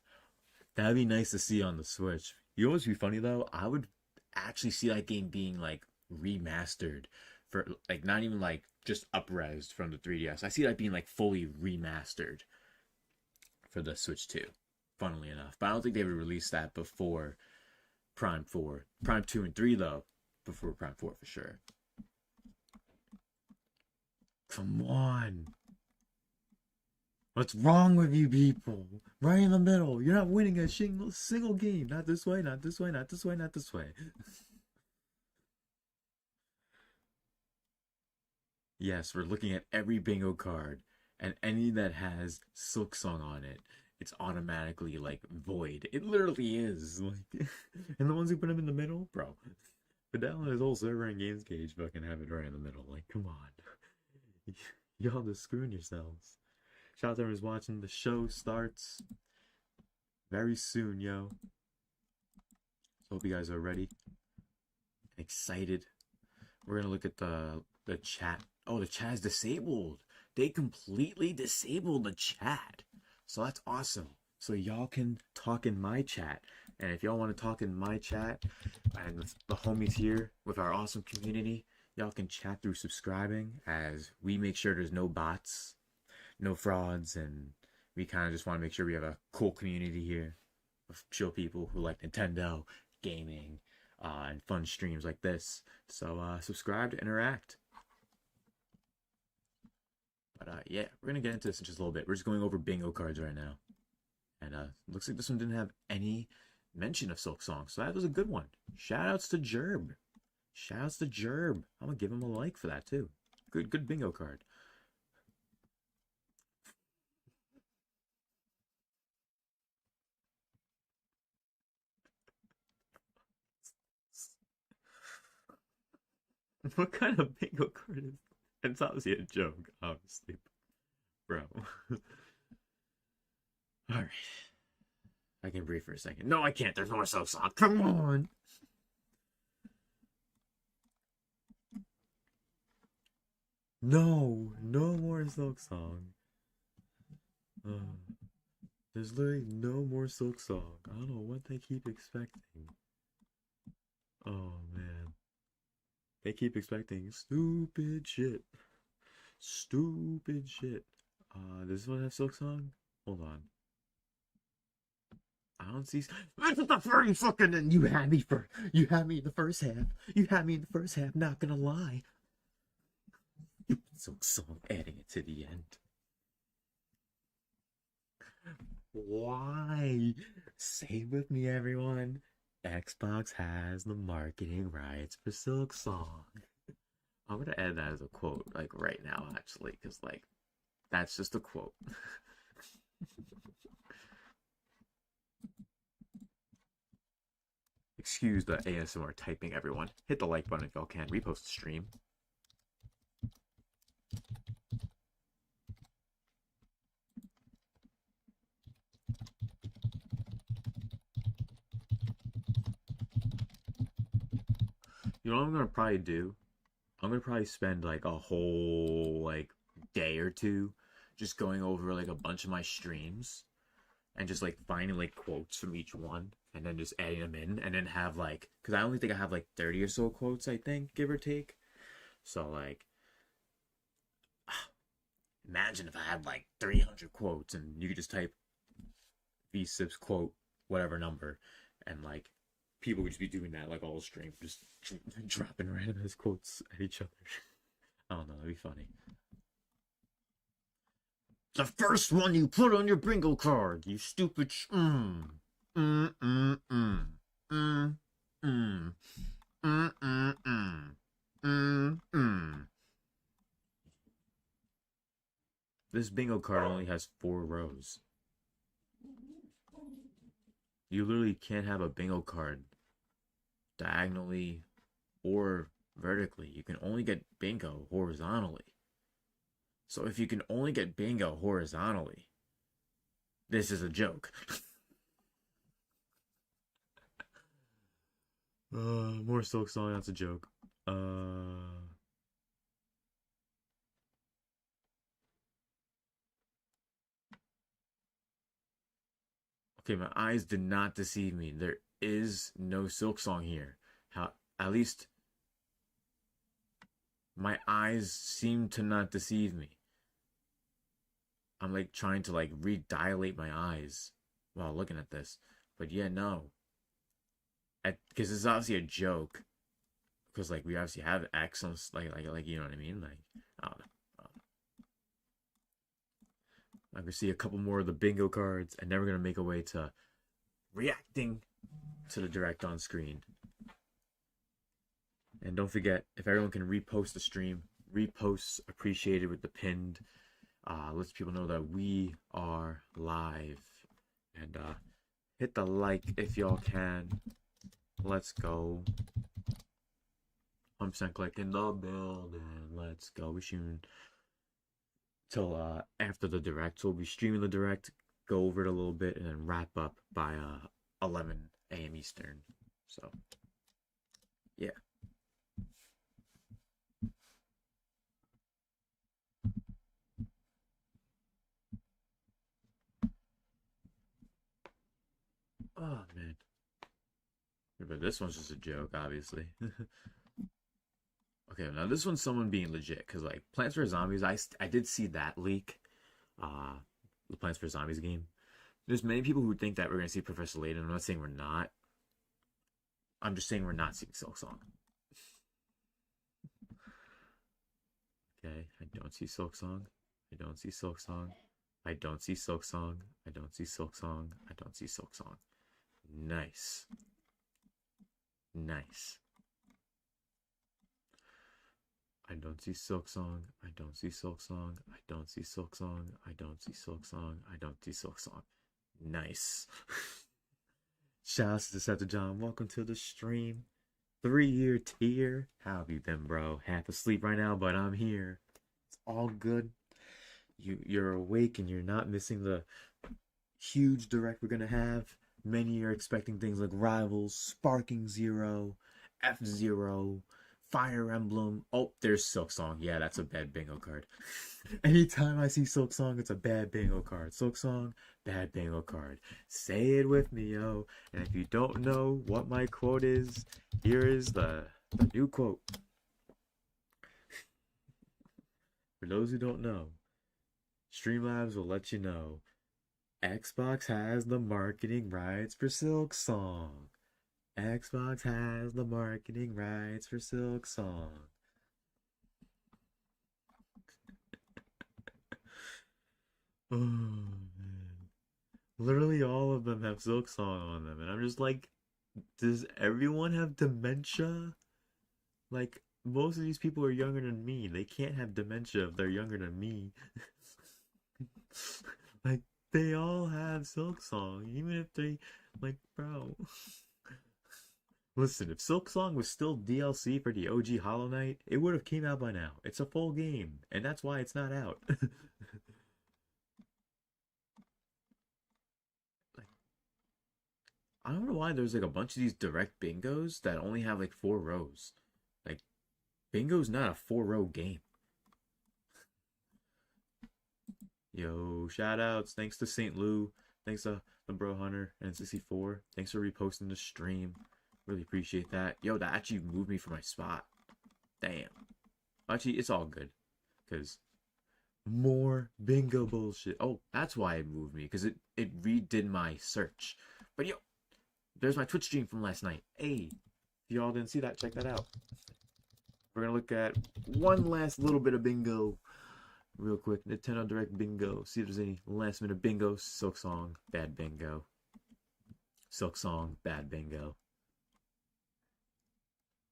That'd be nice to see on the Switch. You know what's be funny though? I would actually see that game being like remastered for like not even like just up-resed from the 3DS. I see that being like fully remastered for the Switch 2, funnily enough. But I don't think they would release that before Prime 4. Prime 2 and 3 though, before Prime 4 for sure. Come on. What's wrong with you people? Right in the middle. You're not winning a single game. Not this way, not this way, not this way, not this way. Yes, we're looking at every bingo card, and any that has Silk Song on it, it's automatically like void. It literally is. Like, and the ones who put them in the middle, bro. But that one is whole server and games cage fucking have it right in the middle. Like, come on. Y'all just screwing yourselves. Shout out to everyone who's watching. The show starts very soon, yo. So hope you guys are ready and excited. We're gonna look at the chat. Oh, the chat is disabled. They completely disabled the chat. So that's awesome. So y'all can talk in my chat. And if y'all want to talk in my chat and the homies here with our awesome community, y'all can chat through subscribing as we make sure there's no bots, no frauds, and we kind of just want to make sure we have a cool community here of chill people who like Nintendo, gaming, and fun streams like this. So subscribe to interact. But yeah, we're gonna get into this in just a little bit. We're just going over bingo cards right now, and looks like this one didn't have any mention of Silk Song, so that was a good one. Shoutouts to Gerb. Shoutouts to Gerb. I'm gonna give him a like for that too. Good bingo card. What kind of bingo card is? It's obviously a joke, obviously, bro. All right, I can breathe for a second. No, I can't. There's more Silk Song. Come on. No more Silk Song. There's literally no more Silk Song. I don't know what they keep expecting. Oh man. They keep expecting stupid shit. Stupid shit. Does this one have Silk Song? Hold on. I don't see. This is the very fucking. And you had me in the first half. You had me in the first half. Not gonna lie. Silk Song, adding it to the end. Why? Say it with me, everyone. Xbox has the marketing rights for Silk Song. I'm gonna add that as a quote, like right now, actually, because like that's just a quote. Excuse the ASMR typing, everyone. Hit the like button if y'all can. Repost the stream. You know what I'm gonna probably do? I'm gonna probably spend like a whole like day or two just going over like a bunch of my streams and just like finding like quotes from each one and then just adding them in and then have like, because I only think I have like 30 or so quotes, I think, give or take. So like imagine if I had like 300 quotes and you could just type V-Sips quote whatever number and like people would just be doing that like all stream, just dropping random ass quotes at each other. I don't know, that'd be funny. The first one you put on your bingo card, you stupid This bingo card only has 4 rows. You literally can't have a bingo card diagonally or vertically. You can only get bingo horizontally. So if you can only get bingo horizontally, this is a joke. More Silk Song, that's a joke. Okay, my eyes did not deceive me. There is no Silk Song here. How, at least my eyes seem to not deceive me. I'm like trying to like re-dilate my eyes while looking at this. But yeah, no. Because it's obviously a joke. Because like we obviously have X on like you know what I mean? Like, I don't know. I'm gonna see a couple more of the bingo cards, and then we're gonna make a way to reacting to the direct on screen. And don't forget, if everyone can repost the stream, reposts appreciated with the pinned. Lets people know that we are live. And hit the like if y'all can. Let's go. 100% click in the building. Let's go. We're shooting till after the direct. So we'll be streaming the direct, go over it a little bit, and then wrap up by 11 a.m. Eastern. So, yeah. Oh, man. But this one's just a joke, obviously. Okay, now this one's someone being legit, because, like, Plants vs. Zombies, I did see that leak. The Plants vs. Zombies game. There's many people who think that we're going to see Professor Layton. I'm not saying we're not. I'm just saying we're not seeing Silk Song. Okay, I don't see Silk Song. I don't see Silk Song. I don't see Silk Song. I don't see Silk Song. I don't see Silk Song. Nice. Nice. I don't see Silk Song. I don't see Silk Song. I don't see Silk Song. I don't see Silk Song. I don't see Silk Song. Nice. Shouts to Deceptive John. Welcome to the stream. 3-year tier. How have you been, bro? Half asleep right now, but I'm here. It's all good. You're awake and you're not missing the huge direct we're gonna have. Many are expecting things like Rivals, Sparking Zero, F-Zero, Fire Emblem. Oh, there's Silk Song. Yeah, that's a bad bingo card. Anytime I see Silk Song, it's a bad bingo card. Silk Song, bad bingo card. Say it with me, yo. And if you don't know what my quote is, here is the new quote. For those who don't know, Streamlabs will let you know. Xbox has the marketing rights for Silk Song. Xbox has the marketing rights for Silk Song. Oh, man. Literally all of them have Silk Song on them. And I'm just like, does everyone have dementia? Like, most of these people are younger than me. They can't have dementia if they're younger than me. Like, they all have Silk Song, even if they, like, bro. Listen, if Silk Song was still DLC for the OG Hollow Knight, it would have came out by now. It's a full game, and that's why it's not out. Like, I don't know why there's like a bunch of these direct bingos that only have like 4 rows. Like, bingo's not a 4-row game. Yo, shout outs. Thanks to St. Lou. Thanks to the Bro Hunter and 64. Thanks for reposting the stream. Really appreciate that. Yo, that actually moved me from my spot. Damn. Actually, it's all good. Because more bingo bullshit. Oh, that's why it moved me. Because it redid my search. But yo, there's my Twitch stream from last night. Hey, if y'all didn't see that, check that out. We're going to look at one last little bit of bingo. Real quick. Nintendo Direct bingo. See if there's any last minute bingo. Silk Song, bad bingo. Silk Song, bad bingo.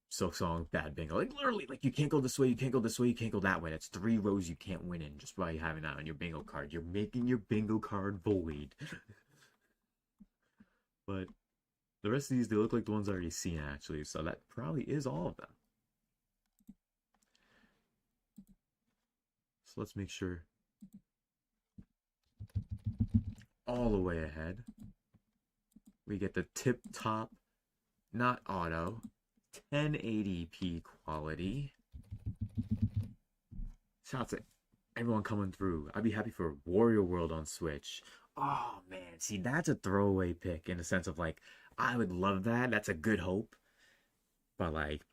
Silk Song, bad bingo. Like, literally, like, you can't go this way, you can't go this way, you can't go that way. That's 3 rows you can't win in just by having that on your bingo card. You're making your bingo card void. But the rest of these, they look like the ones I already seen, actually. So that probably is all of them. So let's make sure. All the way ahead. We get the tip-top, not auto, 1080p quality. Shout out to everyone coming through. I'd be happy for Wario World on Switch. Oh man, see, that's a throwaway pick in the sense of like, I would love that. That's a good hope. But like,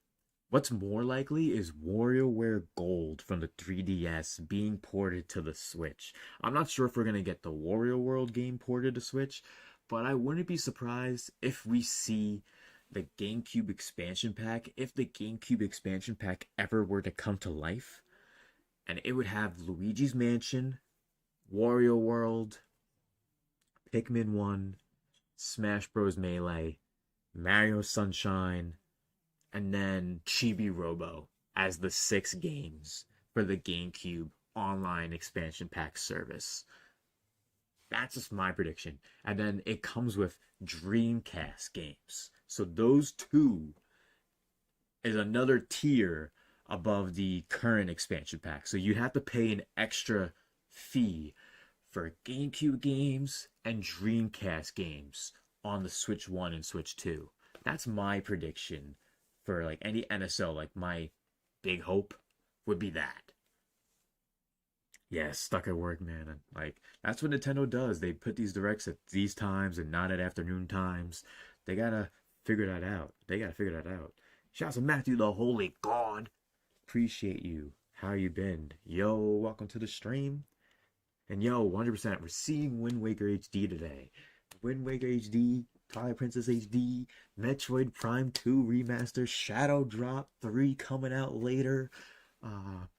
what's more likely is WarioWare Gold from the 3DS being ported to the Switch. I'm not sure if we're gonna get the Wario World game ported to Switch, but I wouldn't be surprised if we see the GameCube expansion pack, if the GameCube expansion pack ever were to come to life, and it would have Luigi's Mansion, Wario World, Pikmin 1, Smash Bros. Melee, Mario Sunshine, and then Chibi Robo as the 6 games for the GameCube online expansion pack service. That's just my prediction. And then it comes with Dreamcast games. So those 2 is another tier above the current expansion pack. So you have to pay an extra fee for GameCube games and Dreamcast games on the Switch 1 and Switch 2. That's my prediction for like any NSO. Like, my big hope would be that. Yeah, stuck at work, man. And like, that's what Nintendo does. They put these directs at these times and not at afternoon times. They gotta figure that out. Shout out to Matthew the Holy God. Appreciate you. How you been? Yo, welcome to the stream. And yo, 100%, we're seeing Wind Waker HD today. Wind Waker HD, Twilight Princess HD, Metroid Prime 2 Remaster, Shadow Drop 3 coming out later,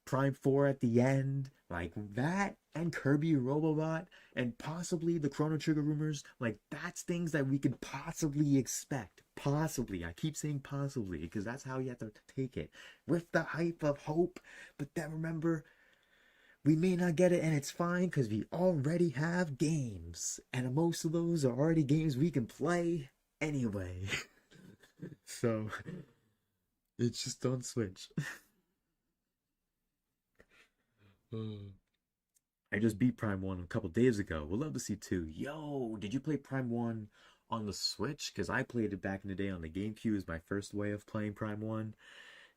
Prime 4 at the end, like that, and Kirby Robobot, and possibly the Chrono Trigger rumors. Like, that's things that we could possibly expect. Possibly. I keep saying possibly, because that's how you have to take it. With the hype of hope. But then remember, we may not get it, and it's fine, because we already have games. And most of those are already games we can play anyway. So, it's just on Switch. I just beat Prime 1 a couple days ago. We'll love to see 2. Yo, did you play Prime 1 on the Switch? Because I played it back in the day on the GameCube. Is my first way of playing Prime 1.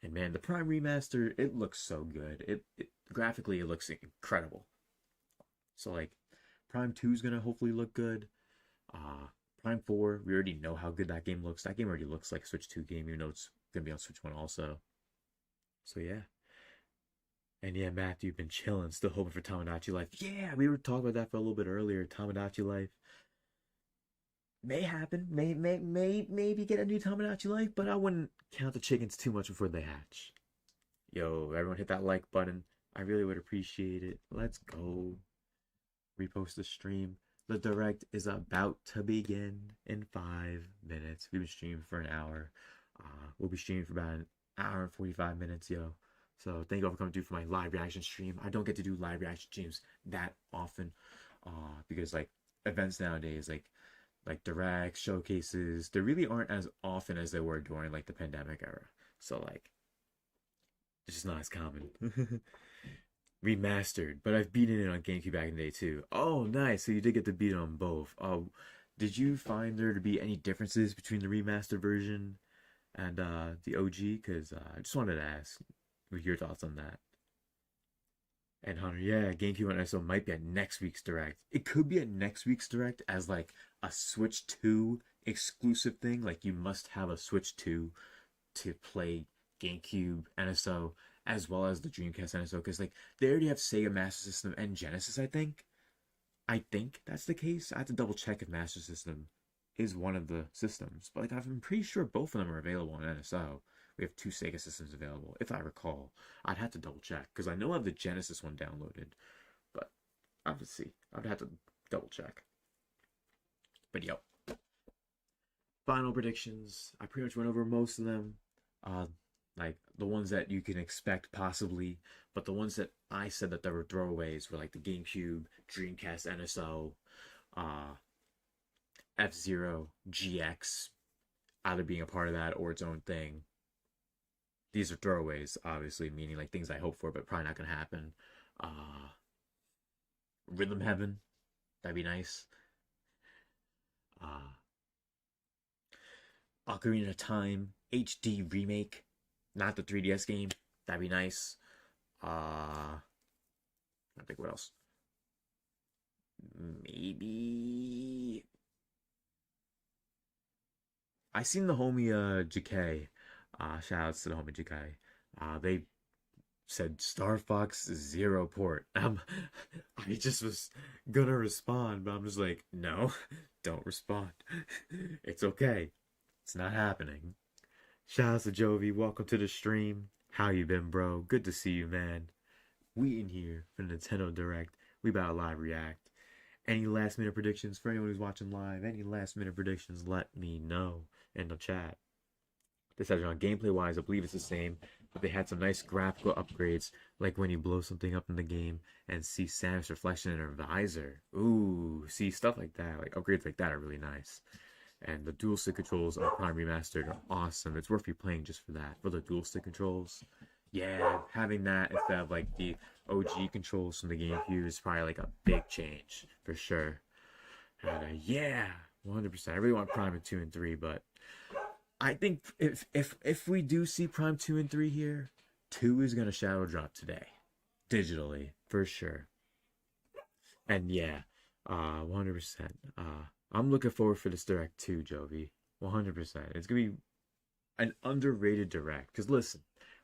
And man, the Prime Remaster, it looks so good. It graphically, it looks incredible. So like, Prime 2 is going to hopefully look good. Prime 4, we already know how good that game looks. That game already looks like a Switch 2 game, even though it's going to be on Switch 1 also. So yeah. And yeah, Matthew, you've been chilling, still hoping for Tomodachi Life. Yeah, we were talking about that for a little bit earlier. Tomodachi Life may happen. Maybe get a new Tomodachi Life, but I wouldn't count the chickens too much before they hatch. Yo, everyone hit that like button. I really would appreciate it. Let's go. Repost the stream. The direct is about to begin in 5 minutes. We've been streaming for an hour. We'll be streaming for about hour and 45 minutes, yo. So thank you all for coming through for my live reaction stream. I don't get to do live reaction streams that often, because like events nowadays, like direct showcases, they really aren't as often as they were during like the pandemic era. So like, it's just not as common. Remastered, but I've beaten it on GameCube back in the day too. Oh, nice! So you did get to beat it on both. Did you find there to be any differences between the remastered version and the OG? Because I just wanted to ask what your thoughts on that. And Hunter, yeah, GameCube and SO might be at next week's Direct. It could be at next week's Direct as like a Switch 2 exclusive thing. Like you must have a Switch 2 to play GameCube NSO as well as the Dreamcast NSO, because like they already have Sega Master System and Genesis. I think that's the case. I have to double check if Master System is one of the systems, but like I'm pretty sure both of them are available on NSO. We have 2 Sega systems available, if I recall. I'd have to double check because I know I have the Genesis one downloaded, but I'll have to see. I'd have to double check. But yo, final predictions. I pretty much went over most of them. Like the ones that you can expect possibly, but the ones that I said that there were throwaways were like the GameCube, Dreamcast NSO, F-Zero, GX, either being a part of that or its own thing. These are throwaways, obviously, meaning like things I hope for, but probably not gonna happen. Rhythm Heaven, that'd be nice. Ocarina of Time HD remake, not the 3DS game. That'd be nice. I think what else? Maybe I seen the homie JK. Shout outs to the homie JK. They said Star Fox Zero port. I just was gonna respond, but I'm just like, no, don't respond. It's okay. It's not happening. Shout out to Jovi. Welcome to the stream. How you been, bro? Good to see you, man. We in here for Nintendo Direct. We about to live react. Any last minute predictions for anyone who's watching live? Any last minute predictions? Let me know in the chat. They said on gameplay wise, I believe it's the same, but they had some nice graphical upgrades, like when you blow something up in the game and see Samus' reflection in her visor. Ooh, see stuff like that, like upgrades like that are really nice. And the dual stick controls of Prime Remastered are awesome. It's worth you playing just for that, for the dual stick controls. Yeah, having that instead of like the OG controls from the GameCube is probably like a big change for sure. And yeah, 100%. I really want Prime in 2 and 3, but I think if we do see Prime 2 and 3 here, 2 is gonna shadow drop today, digitally for sure. And yeah, 100%. I'm looking forward for this Direct too, Jovi. 100%. It's gonna be an underrated Direct. Cause listen,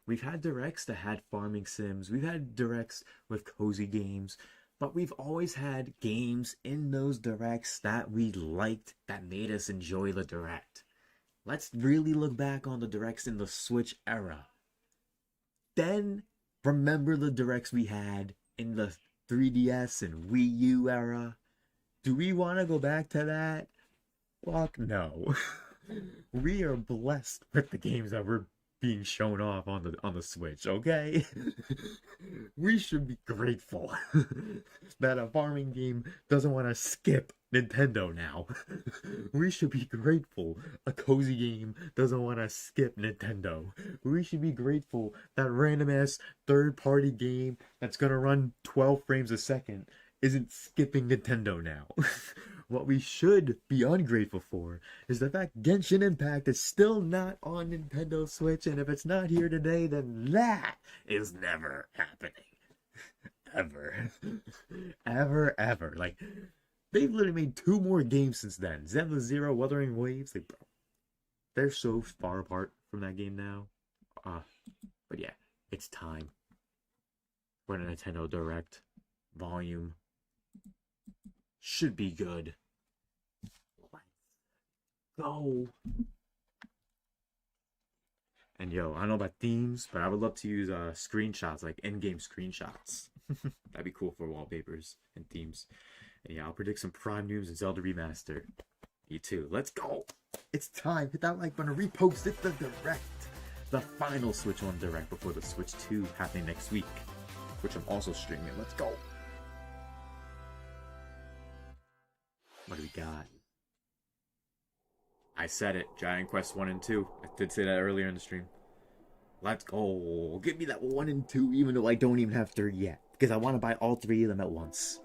we've had Directs that had farming sims. We've had Directs with cozy games. But we've always had games in those Directs that we liked, that made us enjoy the Direct. Let's really look back on the Directs in the Switch era. Then remember the Directs we had in the 3DS and Wii U era. Do we want to go back to that? Fuck no. We are blessed with the games that were being shown off on the Switch, okay? We should be grateful that a farming game doesn't want to skip Nintendo now. We should be grateful a cozy game doesn't want to skip Nintendo. We should be grateful that random ass third-party game that's gonna run 12 frames a second isn't skipping Nintendo now. What we should be ungrateful for is the fact Genshin Impact is still not on Nintendo Switch, and if it's not here today, then that is never happening. Ever. Ever. Like, they've literally made 2 more games since then. Zenless Zero, Wuthering Waves. They're so far apart from that game now. But yeah, it's time for a Nintendo Direct volume. Should be good. Let's go. And yo, I don't know about themes, but I would love to use screenshots, like in-game screenshots. That'd be cool for wallpapers and themes. And yeah, I'll predict some Prime news and Zelda Remaster. Me too. Let's go. It's time. Hit that like button, repost it, the Direct. the final Switch 1 Direct before the Switch 2 happening next week, which I'm also streaming. Let's go! What do we got? I said it, Giant Quest 1 and 2. I did say that earlier in the stream. Let's go! Give me that 1 and 2, even though I don't even have 3 yet. Because I want to buy all 3 of them at once.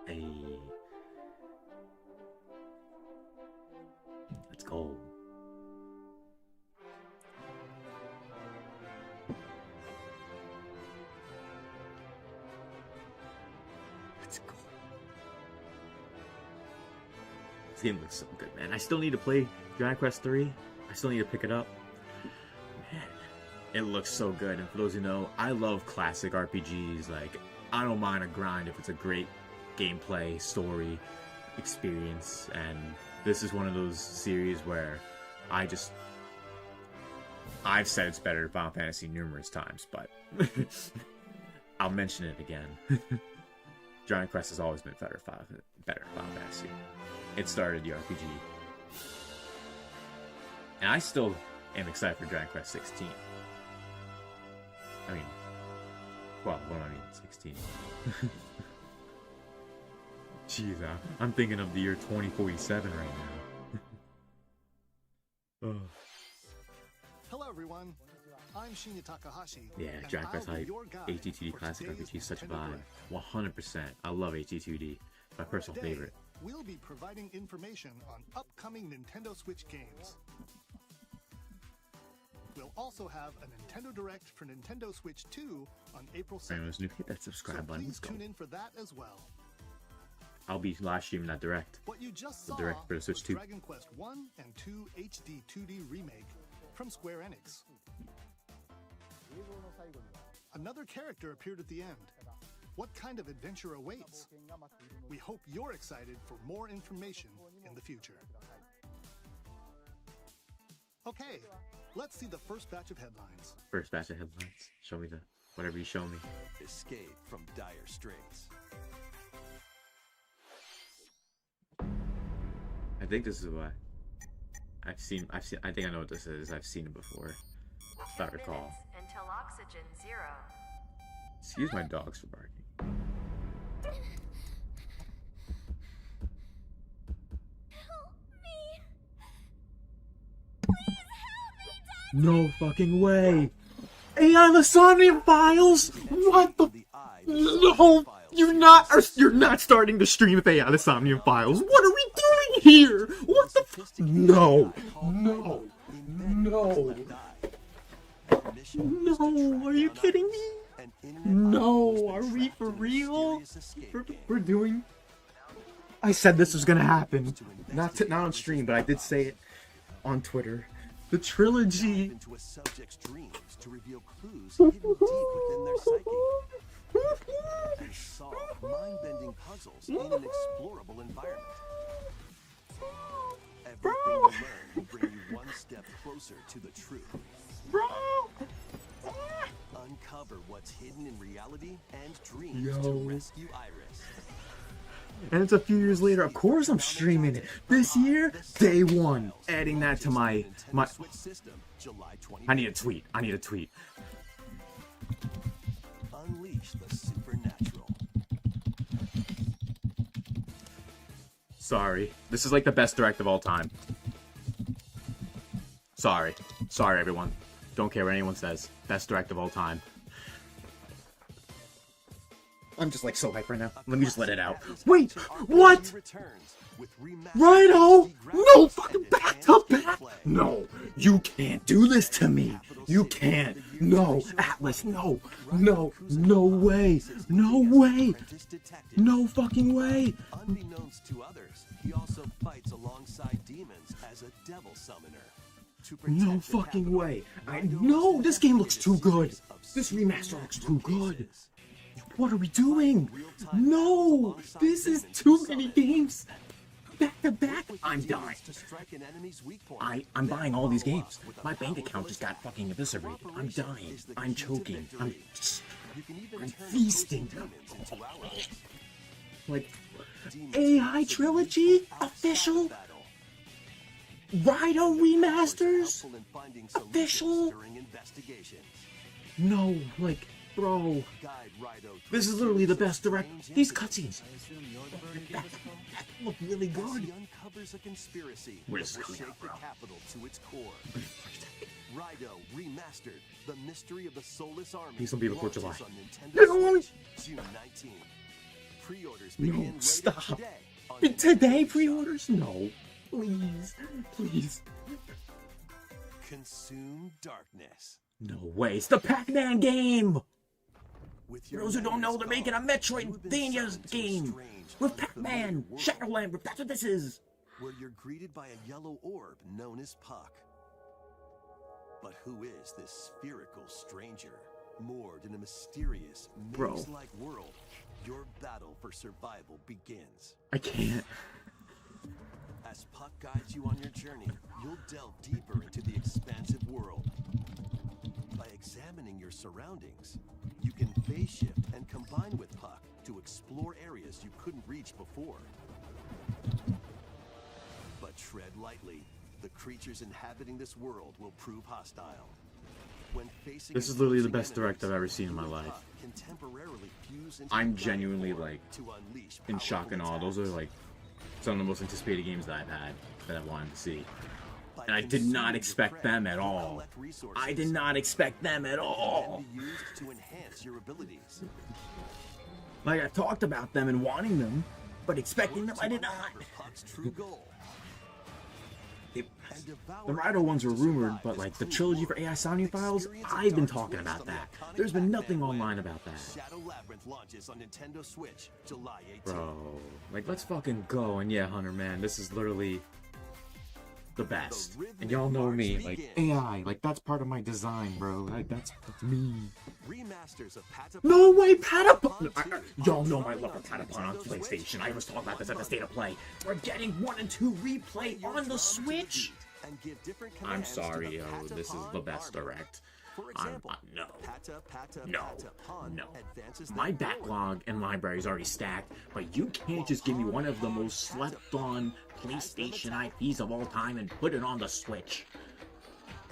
Hey. Let's go. Let's go. This game looks so good, man. I still need to play Dragon Quest 3. I still need to pick it up. Man, it looks so good. And for those who know, I love classic RPGs. Like, I don't mind a grind if it's a great gameplay, story, experience. And this is one of those series where I've said it's better than Final Fantasy numerous times, but I'll mention it again. Dragon Quest has always been better than Final Fantasy. It started the RPG. And I still am excited for Dragon Quest 16. I mean, well, what do I mean, 16? Jeez, I'm thinking of the year 2047 right now. Oh. Hello everyone, I'm Shinya Takahashi. Yeah, and Dragon Quest I'll be hype. your guide AT2D for Classic today's RPG is such a Nintendo vibe. Direct. 100%. I love AT2D. My personal Today, favorite. we'll be providing information on upcoming Nintendo Switch games. We'll also have a Nintendo Direct for Nintendo Switch 2 on April For anyone 7th. who's new, hit that subscribe So button. please Let's go. tune in for that as well. I'll be live streaming that direct. What you just The saw Direct for the Switch was 2. Dragon Quest 1 and 2 HD 2D remake from Square Enix. Another character appeared at the end. What kind of adventure awaits? We hope you're excited for more information in the future. Okay, let's see the first batch of headlines. First batch of headlines. Show me whatever you show me. Escape from dire straits. I think this is why. I think I know what this is. I've seen it before. If I recall. Until oxygen 0. Excuse my dogs for barking. Help me. Please help me, Dad. No fucking way! AI the Somnium Files? What the? No! You're not starting to stream with AI the Somnium Files. What are we doing here? What the? No! No! No! No! Are you kidding me? No! Are we for real? We're doing. I said this was gonna happen. Not on stream, but I did say it on Twitter. The trilogy. Into a subject's dreams to reveal clues hidden deep within their psyche. And solve mind-bending puzzles in an explorable environment. Everything you learn will bring you one step closer to the truth. Uncover what's hidden in reality and dreams to rescue Iris. And it's a few years later. Of course I'm streaming it. This year, day one. Adding that to my... I need a tweet. Unleash the supernatural. Sorry. This is like the best direct of all time. Sorry, everyone. Don't care what anyone says. Best direct of all time. I'm just like so hyped right now. Let me just let it out. Wait! What? Rhino! No fucking back to back! No! You can't do this to me! You can't! No! Atlas, no! No! No way! No way! No fucking way! Unbeknownst to others, he also fights alongside demons as a devil summoner. No fucking way! No! This game looks too good! This remaster looks too good! What are we doing? No! This is too many games! Back to back? I'm dying. I'm buying all these games. My bank account just got fucking eviscerated. I'm dying. I'm choking. I'm feasting. Like, AI trilogy? Official? Rido remasters? Helpful in finding Official? solutions during investigations. No, like, bro. Guide Rido This is through literally the series of best direct. strange These incidents. cutscenes I assume you're the birdie of this call? look really As good. he uncovers a conspiracy Wait a that will second, shake the bro. capital to its core. Rido Remastered: The Mystery of the Soulless Army. Please don't be before July. launches on Nintendo No. Switch, June 19. Pre-orders begin No, later stop. today. on Today Nintendo pre-orders? No. Please. Please. Shop. Consume darkness. No way. It's the Pac-Man game! With For your those who don't know, memories they're making a gone, you have been Metroidvania summoned to a game strange, with Pac-Man, unfamiliar world Shadowland, that's what this is. where you're greeted by a yellow orb known as Puck. But who is this spherical stranger? Moored in a mysterious, Bro. maze-like world, your battle for survival begins. I can't. As Puck guides you on your journey, you'll delve deeper into the expansive world. By examining your surroundings, you can phase shift and combine with Puck to explore areas you couldn't reach before. But tread lightly. The creatures inhabiting this world will prove hostile. When facing This is literally the opposing best direct I've enemies, ever seen in my you and life. Puck can temporarily fuse into I'm the guiding genuinely, force like, to unleash in shock powerful and awe. Those are attacks. like some of the most anticipated games that I've had that I've wanted to see. By And I did consuming not your expect prey, them at you all. collect resources I did not expect them at that all. can be used to enhance your abilities. Like, I talked about them and wanting them, but expecting Work them I to did not. uncover Puck's true goal. It- And devour The Rido ones were to rumored, survive but this like the cruel trilogy for world. AI Sonya Files, Experience a I've been dark talking twist about on the that. iconic There's been Pac-Man nothing web. online about that. Shadow Labyrinth launches on Nintendo Switch, July 18th. Bro, like, let's fucking go. And yeah, Hunter, man, this is literally the best. And y'all know me, like, AI, like, that's part of my design, bro. Like, that's me. Remasters of Patapon. No way, Patapon! Y'all know my love for Patapon on PlayStation. I was talking about this at the State of Play. We're getting 1 and 2 replay on the Switch! And give different I'm commands to sorry, the yo, this is Patapon the best army. direct. For I'm, example, no. No. No. My backlog and library is already stacked, but you can't just give me one of the most slept on PlayStation IPs of all time and put it on the Switch.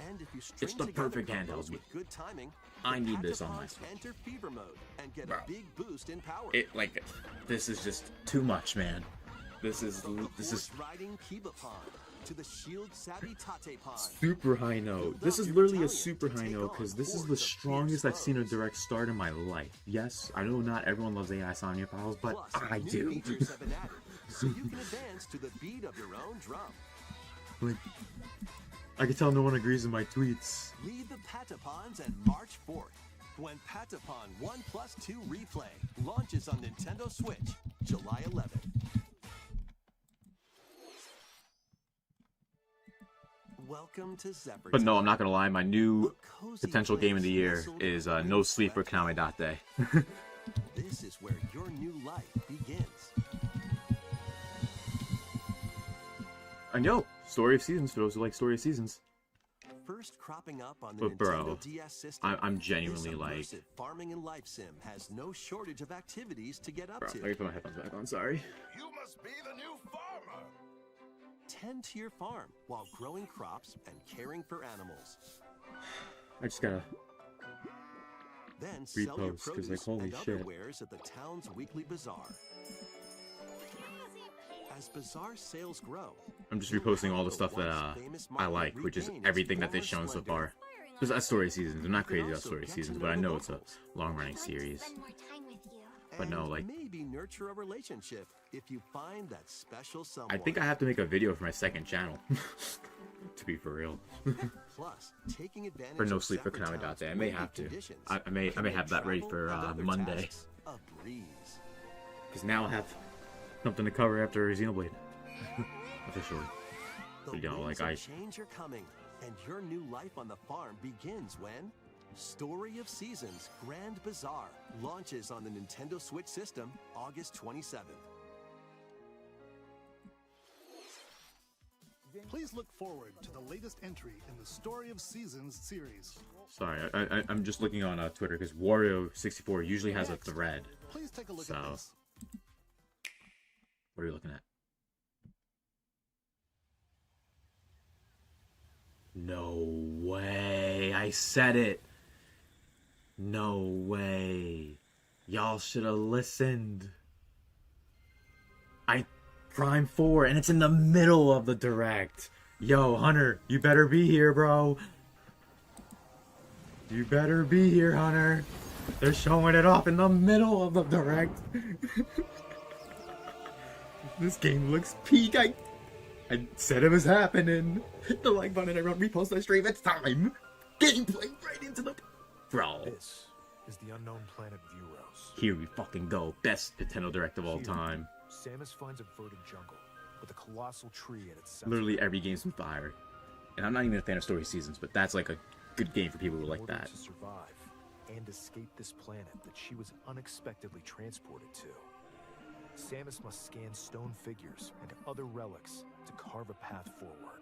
And if you It's the perfect handheld. with good timing, I the need this on my Patapons Switch. enter fever mode and get Bro. a big boost in power. This is just too much, man. This is Riding Kibapon to the Shield Savvy Tatepon. super high note. This is literally a super high note because this is the strongest I've seen a direct start in my life. Yes, I know not everyone loves AI Sonya Files, but Plus, I new do. features have been added, so you can advance to the beat of your own drum. Like, I can tell no one agrees with my tweets. Lead the Patapons and march forth when Patapon 1+2 Replay launches on Nintendo Switch, July 11th. Welcome to Zephyr. But no, I'm not gonna lie. My new A cozy potential game of the place year nestled is in No the Sleep for Westland. Kamedate. This is where your new life begins. And yo, Story of Seasons for those who like Story of Seasons. First cropping up on the But bro, Nintendo DS system. I'm genuinely this like, immersive farming and life sim has no shortage of activities to get up bro, to. let me put my headphones back on. Sorry. You must be the new farmer. Tend to your farm while growing crops and caring for animals. I just gotta. Then sell your Repost, 'cause, like, produce holy and other shit. wares at the town's weekly bazaar. As bazaar sales grow, I'm just reposting all the stuff that I like, which is everything that they've shown so far. Because that's Story of Seasons. I'm not crazy about Story of Seasons, but I know it's a long-running series. Spend more time with you. But no, and like, maybe nurture a relationship if you find that special someone. I think I have to make a video for my second channel. To be for real. Plus, taking advantage For No of Sleep for Zephyr Town's Kamedate. I may windy have to. conditions I may can have make that ready travel for and other Monday. tasks a breeze. Because now I have something to cover after Xenoblade. Officially. The But, you know, winds like, of change are coming, and your new life on the farm begins when Story of Seasons Grand Bazaar launches on the Nintendo Switch system August 27th. Please look forward to the latest entry in the Story of Seasons series. Sorry, I'm just looking on Twitter because Wario64 usually has a thread. Please take a look So- at this. What are you looking at? No way. I said it. No way. Y'all should have listened. Prime 4, and it's in the middle of the direct. Yo, Hunter, you better be here, bro. You better be here, Hunter. They're showing it off in the middle of the direct. This game looks peak. I said it was happening. Hit the like button, everyone. Repost the stream. It's time. Gameplay right into the... Bro. This is the unknown planet Vuros. Here we fucking go. Best Nintendo Direct of all time. Samus finds a verdant jungle with a colossal tree at its center. Literally every game's been fire. And I'm not even a fan of story seasons, but that's like a good game for people who like that. To survive and escape this planet that she was unexpectedly transported to, Samus must scan stone figures and other relics to carve a path forward.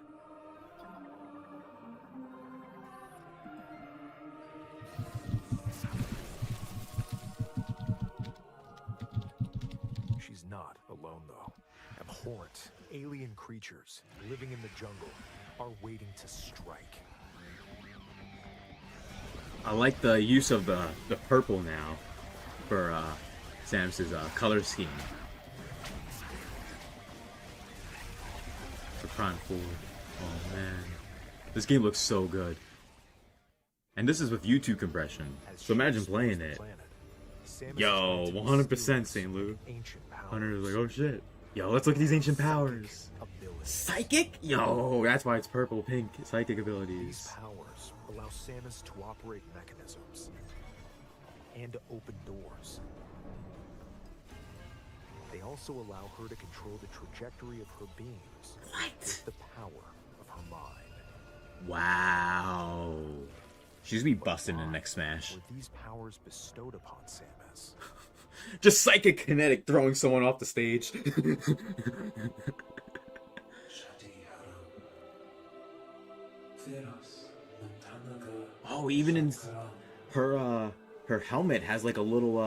She's not alone, though. Abhorrent, alien creatures living in the jungle are waiting to strike. I like the use of the purple now for Samus's color scheme. For Prime 4. Oh man. This game looks so good. And this is with YouTube compression. So imagine playing it. Yo, 100% St. Lou. Hunter is like, oh shit. Yo, let's look at these ancient powers. Psychic? Yo, that's why it's purple, pink. Psychic abilities. These powers allow Samus to operate mechanisms and to open doors. They also allow her to control the trajectory of her beams with the power of her mind. Wow. She's gonna be busting in the next Smash. Were these powers bestowed upon Samus? Just psychic kinetic throwing someone off the stage. Oh, even in her helmet has like a little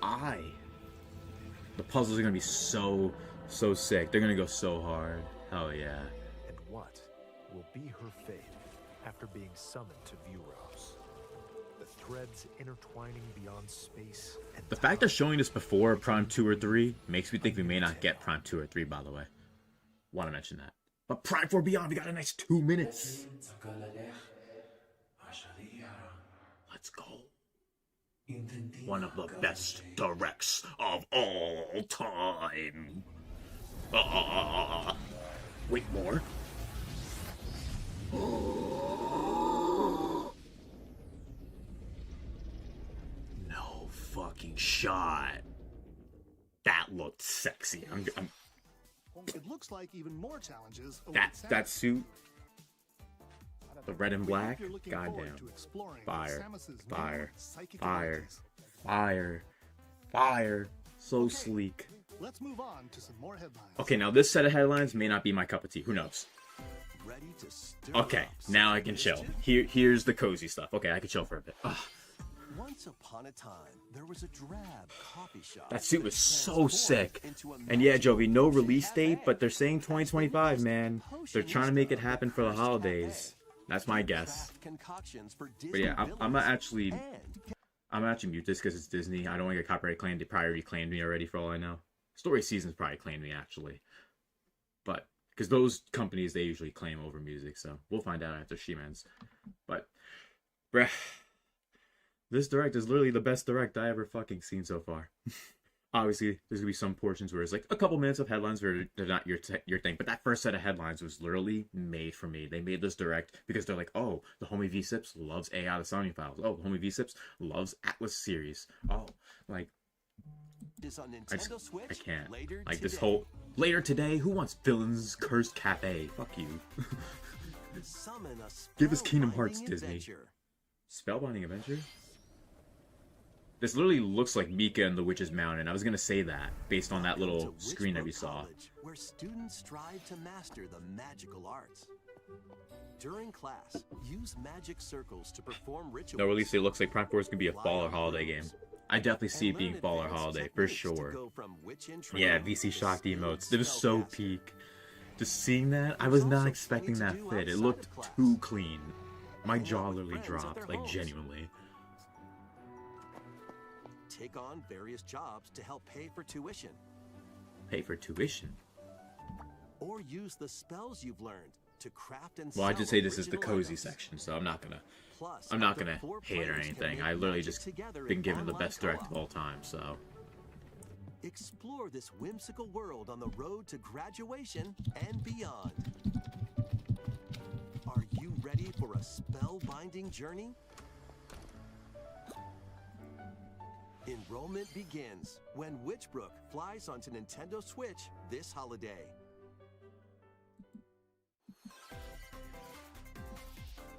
eye. The puzzles are gonna be so sick. They're gonna go so hard. Hell yeah. And what will be her fate after being summoned to Vuros? The threads intertwining beyond space and the fact they're showing this before Prime 2 or 3 makes me think we may not get Prime 2 or 3, by the way. Want to mention that. But Prime 4 Beyond, we got a nice 2 minutes. Let's go. One of the best directs of all time. Wait, more? No fucking shot. That looked sexy. It looks like even more challenges. That suit. The red and black. Goddamn. Fire. Fire. Fire. Fire. Fire. So sleek. Let's move on to some more headlines. Okay, now this set of headlines may not be my cup of tea. Who knows? Okay, now I can chill. Here's the cozy stuff. Okay, I can chill for a bit. Ugh. Once upon a time, there was a drab coffee shop. That suit was so sick. And yeah, Jovi, no release date, but they're saying 2025, man. They're trying to make it happen for the holidays. That's my guess. But yeah, I'm gonna actually mute this because it's Disney. I don't want to get copyright claimed. They probably already claimed me already for all I know. Story Seasons probably claimed me actually. But because those companies, they usually claim over music, so we'll find out after she ends. But bruh, this direct is literally the best direct I ever fucking seen so far. Obviously, there's gonna be some portions where it's like a couple minutes of headlines where they're not your thing, but that first set of headlines was literally made for me. They made this direct because they're like, oh, the homie V-Sips loves AI the Sounding Files. Oh, the homie V-Sips loves Atlas series. Oh, like, I can't. Like this whole later today. Who wants Villain's Cursed Cafe? Fuck you. Give us Kingdom Hearts, Disney. Spellbinding Adventure. This literally looks like Mika and the Witch's Mountain. I was gonna say that based on that little screen that we saw. Where students strive to master the magical arts. During class, use magic circles to perform rituals. No release date looks like Prime 4 is gonna be a fall or holiday game. I definitely see it being fall or holiday for sure. Yeah, VC shocked emotes. It was so peak. Just seeing that, I was not expecting that fit. It looked too clean. My jaw literally dropped, like genuinely. Take on various jobs to help pay for tuition. Pay for tuition? Or use the spells you've learned to craft and Well, I just say this is the original cozy items. section, so I'm not gonna Plus, hate or up to 4 anything. players can I make literally magic just together been in given the online best direct co-op. of all time, so. Explore this whimsical world on the road to graduation and beyond. Are you ready for a spellbinding journey? Enrollment begins when Witchbrook flies onto Nintendo Switch this holiday.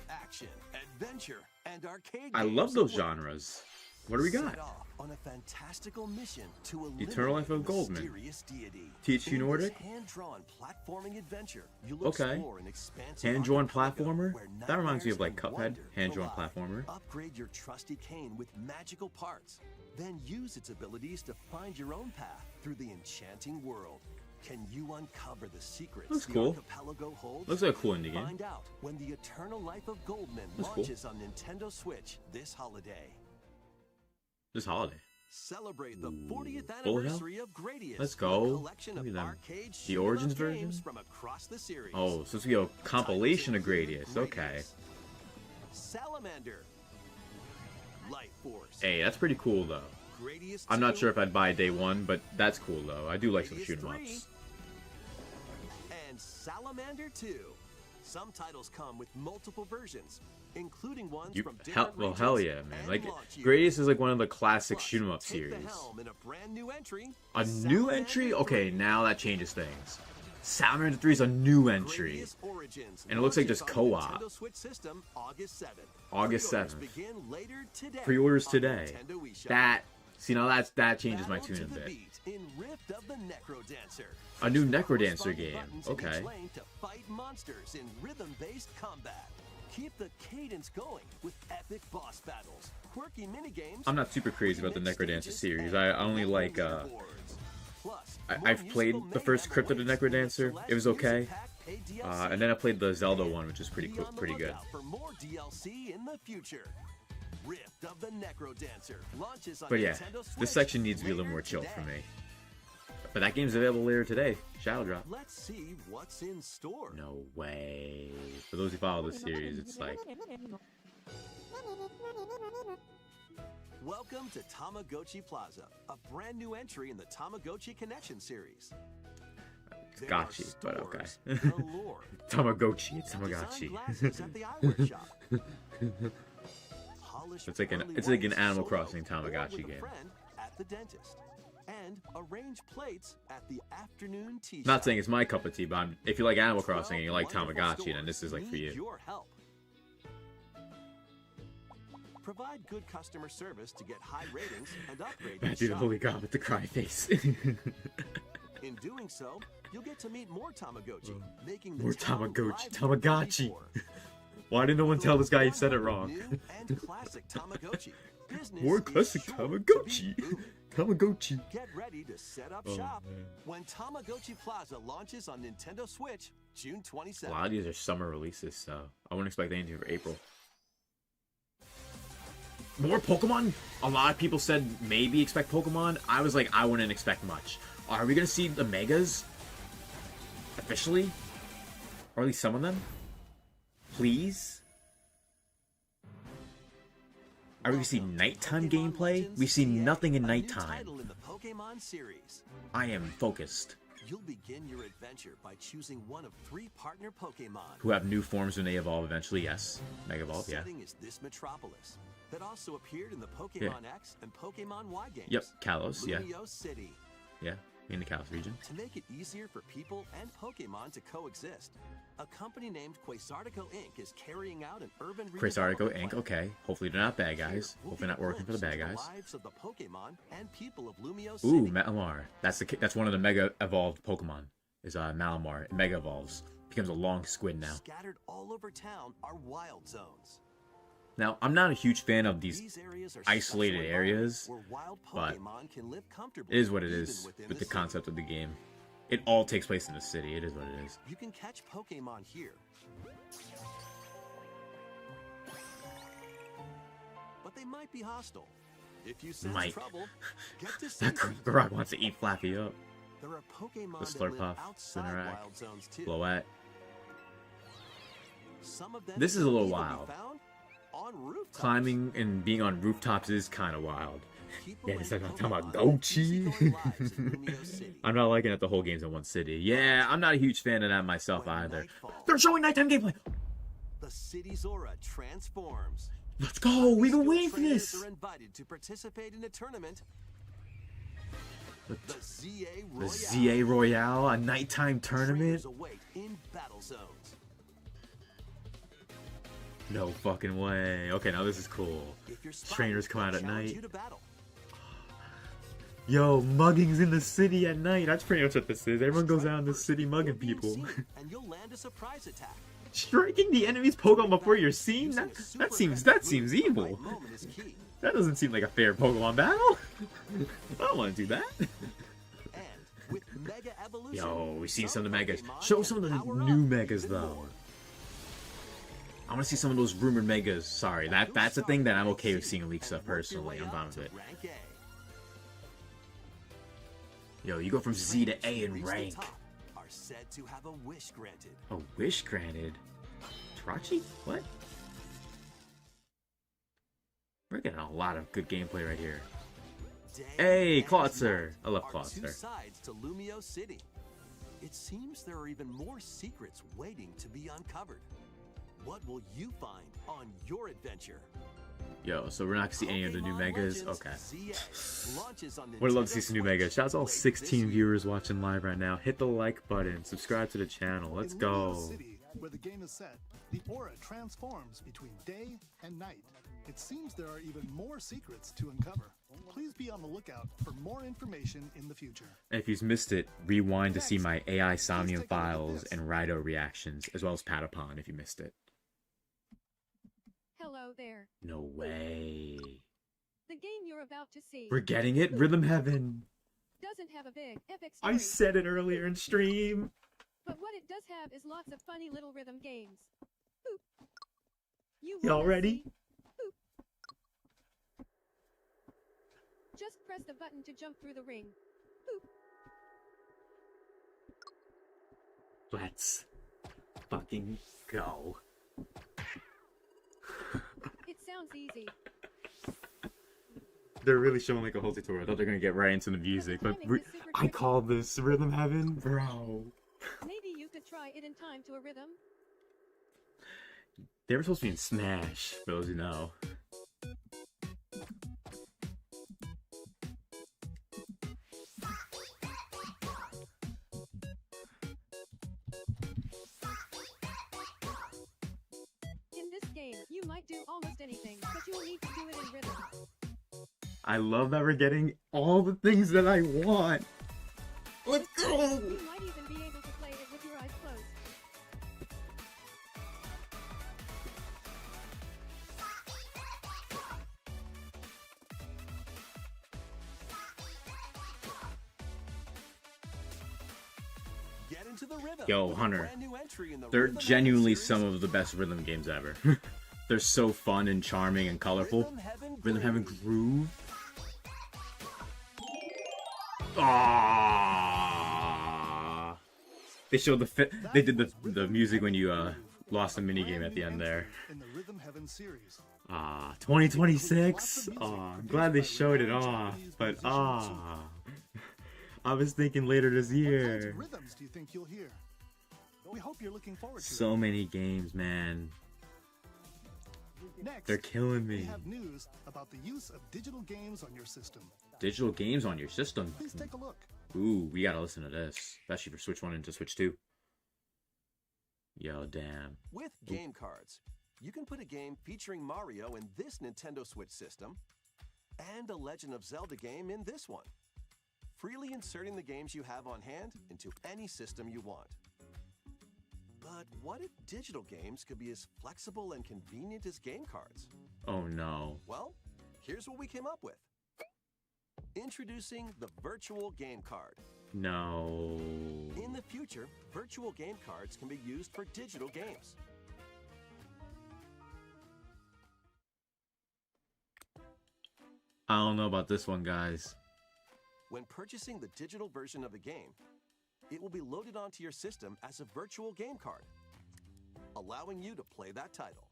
Action, adventure, and arcade I games love those await. genres. What do we got? Set off on a fantastical mission to The Eternal Life of eliminate a Goldman. mysterious deity. Teach you In Nordic? this hand-drawn platforming adventure, you'll Okay. explore an expansive Hand-drawn archipelago platformer? where That reminds me of like nightmares Cuphead. and wonder Hand-drawn collide. platformer. Upgrade your trusty cane with magical parts. Then use its abilities to find your own path through the enchanting world. Can you uncover the secrets Looks the cool. archipelago holds? Looks like a cool indie game. Find out when The Eternal Life of Goldman That's cool. launches on Nintendo Switch this holiday. This holiday. Celebrate the 40th Bullet Hell? anniversary of Gradius. Let's with go. A collection Look of at them. arcade The shoot 'em Origins up version? games from across the series. Oh, so it's gonna be a compilation of Gradius. Okay. Salamander. Light Force. Hey, that's pretty cool though. Gradius I'm not 2, sure if I'd buy day one, but that's cool though. I do like some Gradius shoot 'em 3, ups. and Salamander 2. Some titles come with multiple versions, including ones from different regions Hell yeah, man. and Like, launch years. Gradius is like one of the classic Plus, shoot 'em up take series. the helm in a brand new entry. A new Salamander entry? Okay, 3. now that changes things. Salamander 3 is a new entry. Gradius Origins And it looks like launches just on co-op. Nintendo Switch system August 7th. August Pre-orders 7th. begin later today Pre-orders on today. Nintendo eShop. That changes my Battle tune to a the bit. beat in Rift of the Necrodancer. A new Push the Necrodancer corresponding game. buttons in each Okay. lane to fight monsters in rhythm-based combat. Keep the cadence going with epic boss battles, quirky minigames. I'm not super crazy about the remixed Necrodancer stages, series. and I only level like leaderboards. Plus, more I've played musical the first mayhem Crypt of the awaits with Necrodancer. select It was music okay. pack paid DLC. And then I played the Zelda one, which is pretty Be cool, on the pretty good. lookout for more DLC in the future. Rift of the Necrodancer launches on But yeah, Nintendo Switch this section needs to be a little later more chill today. for me. But that game's available later today. Shadow Drop. Let's see what's in store. No way. For those who follow the series, it's like Welcome to Tamagotchi Plaza, a brand new entry in the Tamagotchi Connection series. it's There are gotchi, but okay. stores galore. Tamagotchi, it's Design Tamagotchi. glasses at the eyewear shop. Polish It's like an- pearly it's like an whites Animal solo Crossing or Tamagotchi with a game. friend at the dentist. And arrange plates at the afternoon tea Not shop. saying it's my cup of tea, but if you like Animal Crossing and you 12 like wonderful Tamagotchi, then this is like for need you. Your help. Provide good customer service to get high ratings and upgrade your Matthew the shop. Holy God with the cry face. In doing so, you'll get to meet more Tamagotchi, making the More town Tamagotchi. live more than Tamagotchi. before. Why didn't no one tell this guy he said it New wrong? and classic Tamagotchi. Business More is classic sure to be Tamagotchi. booming. Tamagotchi. Get ready to set up Oh, shop man. when Tamagotchi Plaza launches on Nintendo Switch June A 27th. lot of these are summer releases, so I wouldn't expect anything for April. More Pokemon? A lot of people said maybe expect Pokemon. I was like, I wouldn't expect much. Are we gonna see the Megas? Officially? Or at least some of them? Please? Are we gonna see nighttime Pokemon gameplay? Legends We've seen CA, nothing in a new nighttime. title in the Pokemon series. I am focused. You'll begin your adventure by choosing one of 3 partner Pokemon. Who have new forms when they evolve eventually, yes. Mega Evolve, The yeah. setting is this metropolis that also appeared in the Pokemon X and Pokemon Y games. Yep, Kalos, yeah. Lumiose City. Yeah, in the Kalos region. To make it easier for people and Pokemon to coexist, a company named Quasartico Inc. is carrying out an urban Quasartico redevelopment Inc. plan. Okay, hopefully they're not bad guys. Here, we'll Hopefully get not a working for the bad glimpse guys. into the lives of the Pokemon and people of Lumiose Ooh, City. Malamar. That's one of the Mega Evolved Pokemon. Is Malamar. It Mega Evolves. Becomes a long squid now. Scattered all over town are wild zones. Now, I'm not a huge fan of these areas are isolated special areas, environments where wild but Pokemon can live comfortably it is what it even is within with the city. concept of the game. It all takes place in the city. It is what it is. You can catch Pokemon here. But they might be hostile. If you sense Might. trouble, get to That Grog wants to eat Flappy up. There are Pokemon The that live Slurpuff, outside Spinarak, wild zones too. Bloette. Some of them This is a little can even be wild. found on rooftops. Climbing and being on rooftops is kind of wild. Keep Yeah, away it's like from I'm talking about Pokemon Gochi. with easygoing lives in Lumio City. I'm not liking that the whole game's in one city. Yeah, I'm not a huge fan of that myself When either. night falls, They're showing nighttime gameplay. the city's aura transforms. Let's go. We've been Skilled waiting for trainers this. are invited to participate in a tournament. The ZA The Royale. ZA Royale, a nighttime tournament. Trainers await in battle zones. No fucking way. Okay, now this is cool. If you're spotted, Trainers come they'll out at challenge night. you to battle. Yo, muggings in the city at night. That's pretty much what this is. Everyone goes Strike out in the first city mugging before being people. seen, and you'll land a surprise attack. Striking the enemy's Pokemon before you're seen? Using a That super seems effective move at the evil. right moment is key. That doesn't seem like a fair Pokemon battle. I don't want to do that. And with Mega Evolution, Yo, we've seen some some of the Megas. Pokemon Show can some of the power new up Megas even though. more. I want to see some of those rumored Megas. Sorry, that's a thing that I'm okay with seeing leaks And of work your personally. way I'm up fine with to it. rank A. Yo, you go from Z to A Trainers in who reach the rank. top are said to have a wish granted. A wish granted. Tarachi? What? We're getting a lot of good gameplay right here. Day Hey, and Clawitzer. night I love are Clawitzer. two sides to Lumio City. It seems there are even more secrets waiting to be uncovered. What will you find on your adventure? Yo, so we're not gonna see any of the new Pokemon Megas? Legends Okay. ZA launches on Would love to Nintendo see some new Switch Megas. Shout out to all late 16 this viewers watching live right now. Hit the like button, subscribe to the channel. Let's In go. Lumio City, where the game is set, the aura transforms between day and night. It seems there are even more secrets to uncover. Please be on the lookout for more information in the future. And if you've missed it, rewind to see Next, my AI please take a Somnium look at files this. and Rido reactions, as well as Patapon if you missed it. Hello there. No way. The game you're about to see We're getting it, Rhythm Heaven. doesn't have a big epic story, I said it earlier in stream. but what it does have is lots of funny little rhythm games. Boop. You Y'all wanna ready? see? Boop. Just press the button to jump through the ring. Boop. Let's fucking go. It sounds easy. They're really showing like a whole tutorial. I thought they're gonna get right into the music, but I call this Rhythm Heaven, bro. Maybe you could try it in time to a rhythm. They were supposed to be in Smash, for those who know. In this game, you might do almost anything, but you will need to do it in rhythm. I love that we're getting all the things that I want. Let's go! You might even be able to play it with your eyes closed. Get into the rhythm. Yo, with a Hunter, brand new entry in the they're Rhythm Heaven genuinely series. some of the best rhythm games ever. They're so fun and charming and colorful. Rhythm Heaven Groove. Ah! They showed they did the music when you lost the minigame at the end there. In the Rhythm Heaven series. 2026. I'm glad they showed it off, but I was thinking later this What kinds year. of rhythms do you think you'll hear? We hope you're looking forward to So many games, man. it. Next, They're killing we me. have news about the use of digital games on your system. Digital games on your system. Please take a look. Ooh, we gotta listen to this, especially for Switch 1 into Switch 2. Yo, damn. With game cards, you can put a game featuring Mario in this Nintendo Switch system and a Legend of Zelda game in this one, freely inserting the games you have on hand into any system you want. But what if digital games could be as flexible and convenient as game cards? Oh no. Well, here's what we came up with. Introducing the Virtual Game Card. No. In the future, virtual game cards can be used for digital games. I don't know about this one, guys. When purchasing the digital version of a game, it will be loaded onto your system as a virtual game card, allowing you to play that title.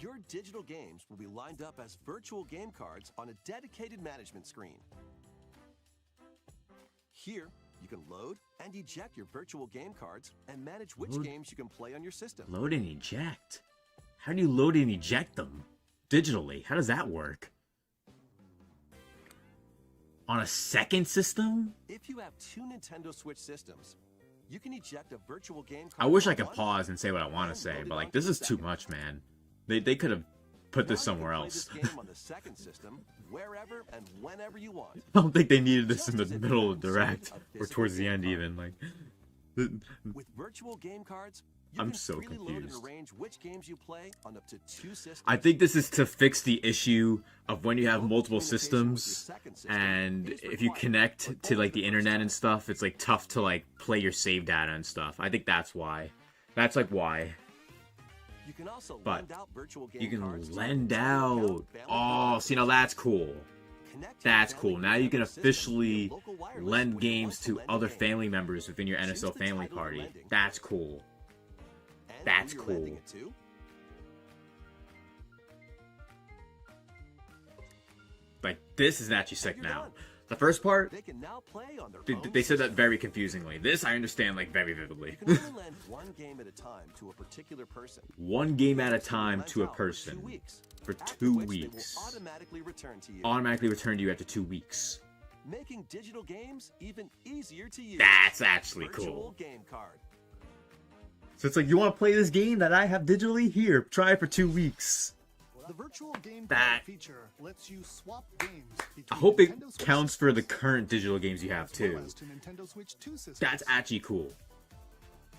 Your digital games will be lined up as virtual game cards on a dedicated management screen. Here, you can load and eject your virtual game cards and manage which games you can play on your system. Load and eject? How do you load and eject them? Digitally? How does that work? On a second system? If you have two Nintendo Switch systems, you can eject a virtual game card. I wish I could pause and say what I want to say, but like, this is too much, man. They could have put this somewhere else. Play this game on the second system, wherever and whenever you want. I don't think they needed this in the middle of Direct, or towards the end even. Like, with virtual game cards, I'm so confused. Load and arrange which games you play on up to 2 systems. I think this is to fix the issue of when you have multiple systems, and if you connect to like the internet and stuff, it's like tough to like play your save data and stuff. I think that's why. That's like why. You can also but lend out virtual game you can cards lend out. Oh, see, now that's cool. That's cool. Now you can officially lend games to other family members within your NSO family party. That's cool. That's cool. Like, this is actually sick now. The first part, they said that very confusingly. This I understand like very vividly. You can only lend one game at a time to a particular person. One game at a time to a person for 2 weeks. Automatically return to you. Automatically return to you after 2 weeks. Making digital games even easier to use. That's actually Virtual cool. Game card. So it's like, you want to play this game that I have digitally? Here, try it for 2 weeks. The virtual game card feature lets you swap games between I hope it Nintendo Switch counts for the current digital games you have as well too. as to Nintendo Switch 2 systems. That's actually cool.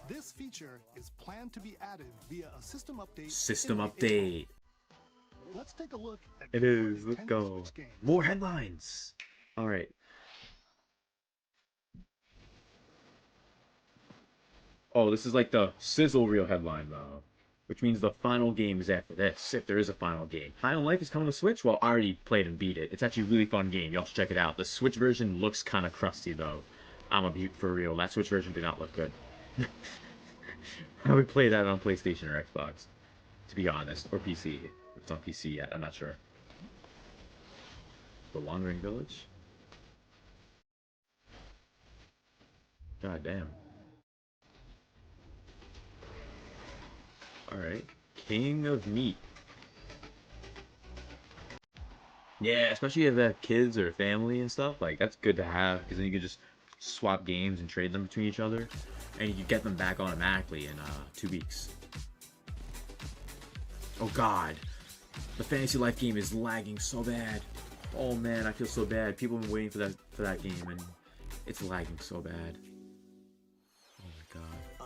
This feature is planned to be added via a system update. System in update. April. Let's take a look at It more is. Let's Nintendo go. Switch games. More headlines. All right. Oh, this is like the sizzle reel headline though, which means the final game is after this, if there is a final game. Final Life is coming to Switch. Well, I already played and beat it. It's actually a really fun game. Y'all should check it out. The Switch version looks kind of crusty though. I'm a be for real. That Switch version did not look good. I would play that on PlayStation or Xbox, to be honest, or PC. If it's on PC yet, I'm not sure. The Wandering Village. God damn. Alright. King of Meat. Yeah, especially if you have kids or family and stuff. Like, that's good to have, because then you can just swap games and trade them between each other. And you can get them back automatically in 2 weeks. Oh god. The Fantasy Life game is lagging so bad. Oh man, I feel so bad. People have been waiting for that game, and it's lagging so bad.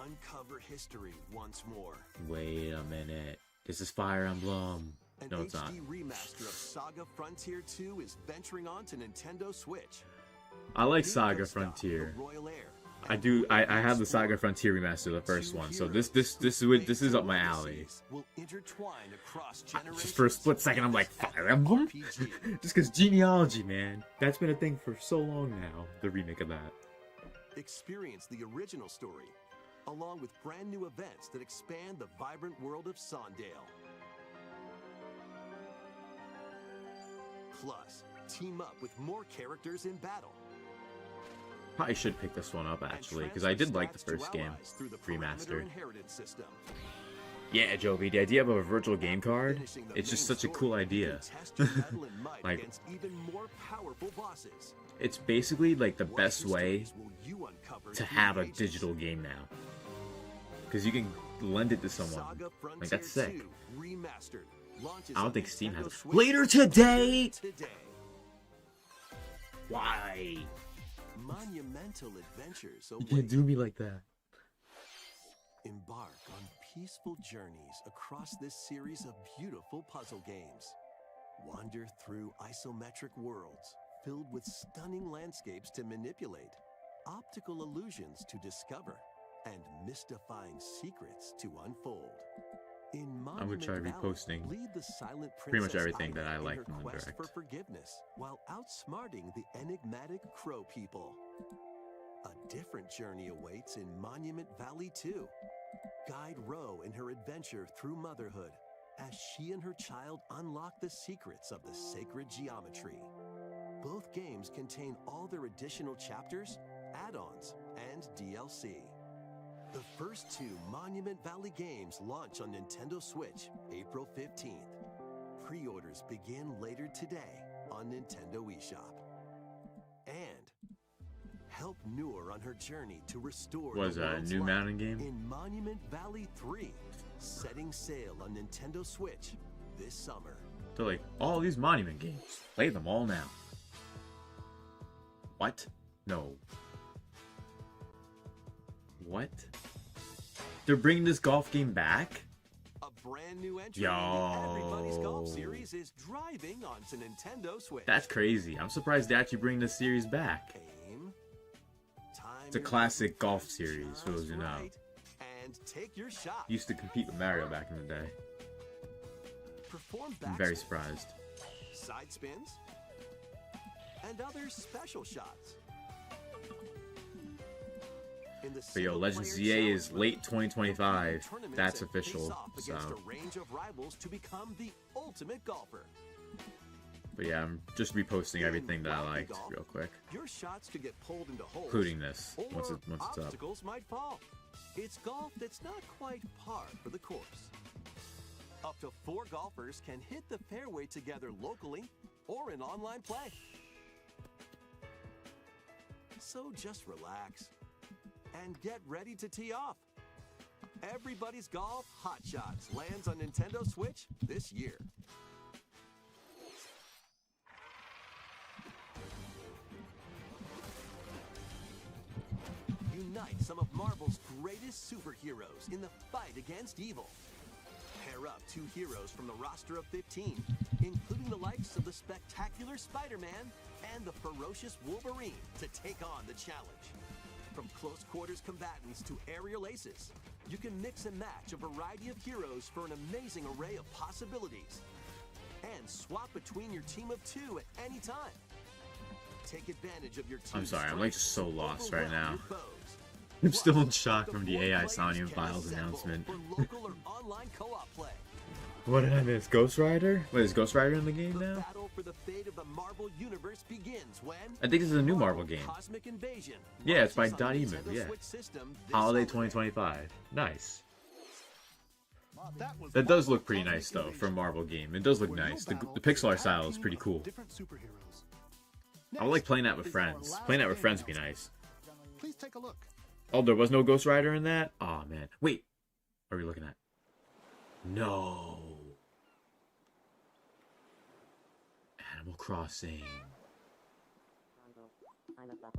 Uncover history once more. Wait a minute. This is Fire Emblem. No, it's not. An HD remaster of Saga Frontier 2 is venturing onto Nintendo Switch. I like Saga Frontier. I do. I have the Saga Frontier remaster, the first one. So this is up my alley. Just for a split second, I'm like, Fire Emblem? Just because genealogy, man. That's been a thing for so long now. The remake of that. Experience the original story, along with brand new events that expand the vibrant world of Sondale. Plus, team up with more characters in battle. Probably should pick this one up actually, because I did like the first game remastered. Yeah, Jovi, the idea of a virtual game card, it's just such a cool idea. Like, it's basically like the best way to have a digital game now. Because you can lend it to someone. Like, that's sick. I don't think Steam has it. Later today! Why? Monumental adventures You can't do me like that. Embark on peaceful journeys across this series of beautiful puzzle games. Wander through isometric worlds filled with stunning landscapes to manipulate, optical illusions to discover, and mystifying secrets to unfold. In I'm gonna try Monument reposting Valley, lead the silent pretty much princess everything that Ida I in like her from the quest direct. for forgiveness while outsmarting the enigmatic crow people. A different journey awaits in Monument Valley 2. Guide Ro in her adventure through motherhood as she and her child unlock the secrets of the sacred geometry. Both games contain all their additional chapters, add-ons, and DLC. The first two Monument Valley games launch on Nintendo Switch April 15th. Pre-orders begin later today on Nintendo eShop. And help Noor on her journey to restore Was the that a world's new light mountain game? in Monument Valley 3, setting sail on Nintendo Switch this summer. They're like, all these Monument games. Play them all now. What? No. What? They're bringing this golf game back? A brand new entry in the Everybody's Golf series is driving onto Nintendo Switch. That's crazy. I'm surprised they actually bring this series back. Aim, time It's a your classic golf just series, for those who know. right, and take your shot. Used to compete with Mario back in the day. Perform I'm very backspins, surprised. side spins, and other special shots. In the But yo, Legends single-player ZA is challenge late mode, 2025. complete tournaments That's and official. face off against So, a range of rivals to become the ultimate golfer. but yeah, I'm just reposting everything that I liked real quick, Your shots could get pulled into holes, including this or once it's up. obstacles might fall. It's golf that's not quite par for the course. Up to 4 golfers can hit the fairway together locally or in online play. So just relax and get ready to tee off. Everybody's Golf Hot Shots lands on Nintendo Switch this year. Unite some of Marvel's greatest superheroes in the fight against evil. Pair up 2 heroes from the roster of 15, including the likes of the spectacular Spider-Man and the ferocious Wolverine, to take on the challenge. From close quarters combatants to aerial aces, you can mix and match a variety of heroes for an amazing array of possibilities. And swap between your team of 2 at any time. Take advantage of your team's I'm sorry, I'm like strengths so to lost right overwhelm now. your foes. I'm still in Plus, shock up to from the 4 AI players Sonium can Files assemble announcement. for local or online co-op play. What did I miss? Ghost Rider? Wait, is Ghost Rider in the game The now? battle for the fate of the Marvel Universe begins when I think this is a new Marvel game. Cosmic Invasion Yeah, it's by launches on the Dot.emu, Nintendo yeah. Switch system this Holiday holiday. 2025. Nice. Was That does Marvel look pretty Cosmic nice though for a Invasion, Marvel game. It does look where you'll nice. battle The pixel art as a style tag is team pretty of cool. different superheroes. I would like playing that with Next is our friends. last Playing that with game friends would be announcement. nice. Please take a look. Oh, there was no Ghost Rider in that? Oh man. Wait. What are we looking at? No. Animal Crossing.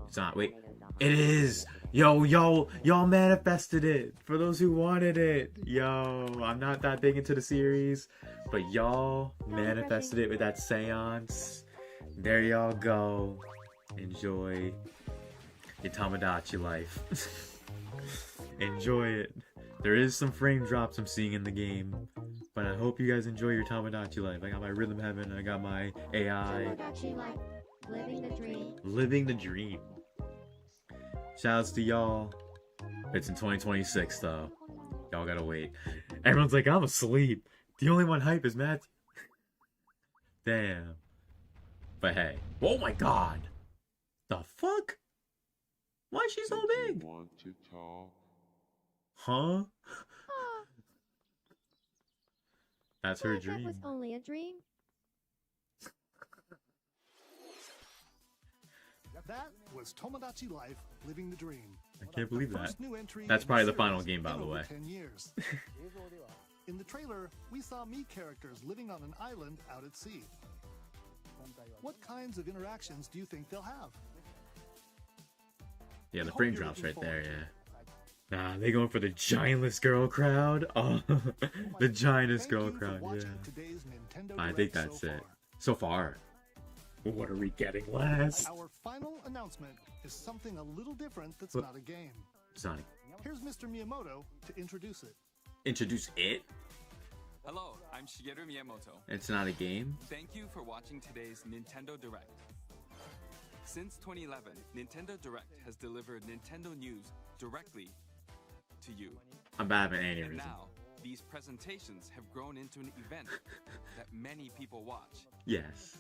It's not. Wait. It is. Y'all manifested it. For those who wanted it. Yo, I'm not that big into the series, but y'all manifested it with that seance. There y'all go. Enjoy your Tamagotchi life. Enjoy it. There is some frame drops I'm seeing in the game, but I hope you guys enjoy your Tamagotchi life. I got my Rhythm Heaven, I got my AI. Living the dream. Living the dream. Shouts to y'all. It's in 2026 though. Y'all gotta wait. Everyone's like, I'm asleep. The only one hype is Matthew. Damn. But hey. Oh my god. The fuck? Why is she so big? Want to talk? Huh? That's her dream. That was only a dream. That was Tomodachi Life, Living the Dream. I can't believe The that. first new entry That's in probably the series final game, by in the over way. 10 years. In the trailer, we saw Mii characters living on an island out at sea. What kinds of interactions do you think they'll have? Yeah, the hope frame you're drops looking right there, forward yeah. Nah, they going for the giantless girl crowd? Oh, the giantest Thank girl you for crowd, watching yeah. today's Nintendo I think Direct that's so it. far. So far. What are we getting, Les? Our final announcement is something a little different that's What? not a game. Sonic, Here's Mr. Miyamoto to introduce it. introduce it? Hello, I'm Shigeru Miyamoto. It's not a game? Thank you for watching today's Nintendo Direct. Since 2011, Nintendo Direct has delivered Nintendo news directly to you. I'm bad at an And aneurysm. now, these presentations have grown into an event that many people watch. Yes.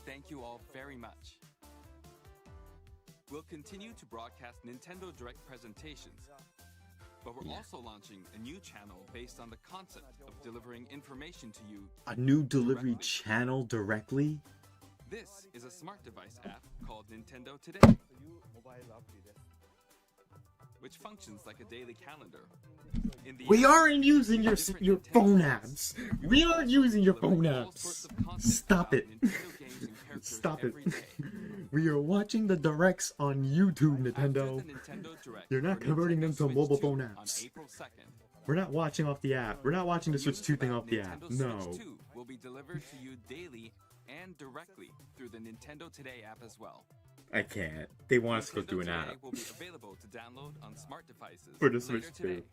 Thank you all very much. We'll continue to broadcast Nintendo Direct presentations, but we're also launching a new channel based on the concept of delivering information to you. A new delivery channel directly? This is a smart device app called Nintendo Today, which functions like a daily calendar. In the We app, aren't using your different your Nintendo phone apps apps. We aren't using your phone deliver all sorts apps. of content Stop about it. Nintendo games and characters Stop it. every day. We are watching the directs on YouTube, After Nintendo. the Nintendo Direct You're not for converting Nintendo them to Switch mobile 2 phone on apps. April 2nd. We're not watching off the app. We're not watching the Switch News 2 thing about off the app. Nintendo No. Switch 2 will be delivered to you daily and directly through the Nintendo Today app as well. I can't. They want us to go Nintendo do an Today app. will be available to download on smart devices For the later Switch 2. today.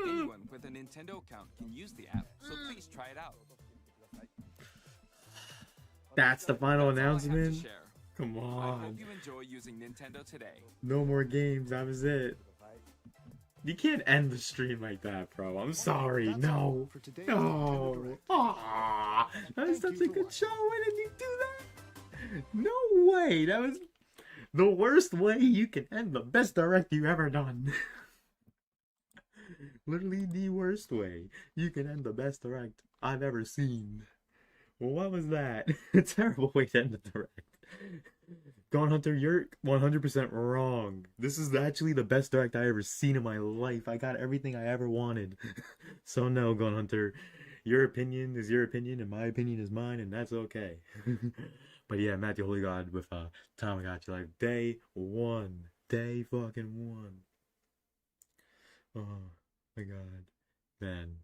Anyone with a Nintendo account can use the app, so please try it out. That's the final That's all I have to announcement? share. Come I on. hope you enjoy using Nintendo Today. No more games. That was it. You can't end the stream like that, bro. I'm sorry. That's all No. for today's Nintendo No. Direct. Aww. That was Thank such you a for good show. Why did you do that? No way. That was the worst way you can end the best direct you ever done. Literally the worst way you can end the best direct I've ever seen. Well, what was that? A terrible way to end the direct. Gone Hunter, you're 100% wrong. This is actually the best direct I ever seen in my life. I got everything I ever wanted. So no, Gone Hunter, your opinion is your opinion and my opinion is mine, and that's okay. But yeah, Matthew Holy God with Tamagotchi Life. Day 1. Day fucking 1. Oh my god. Man.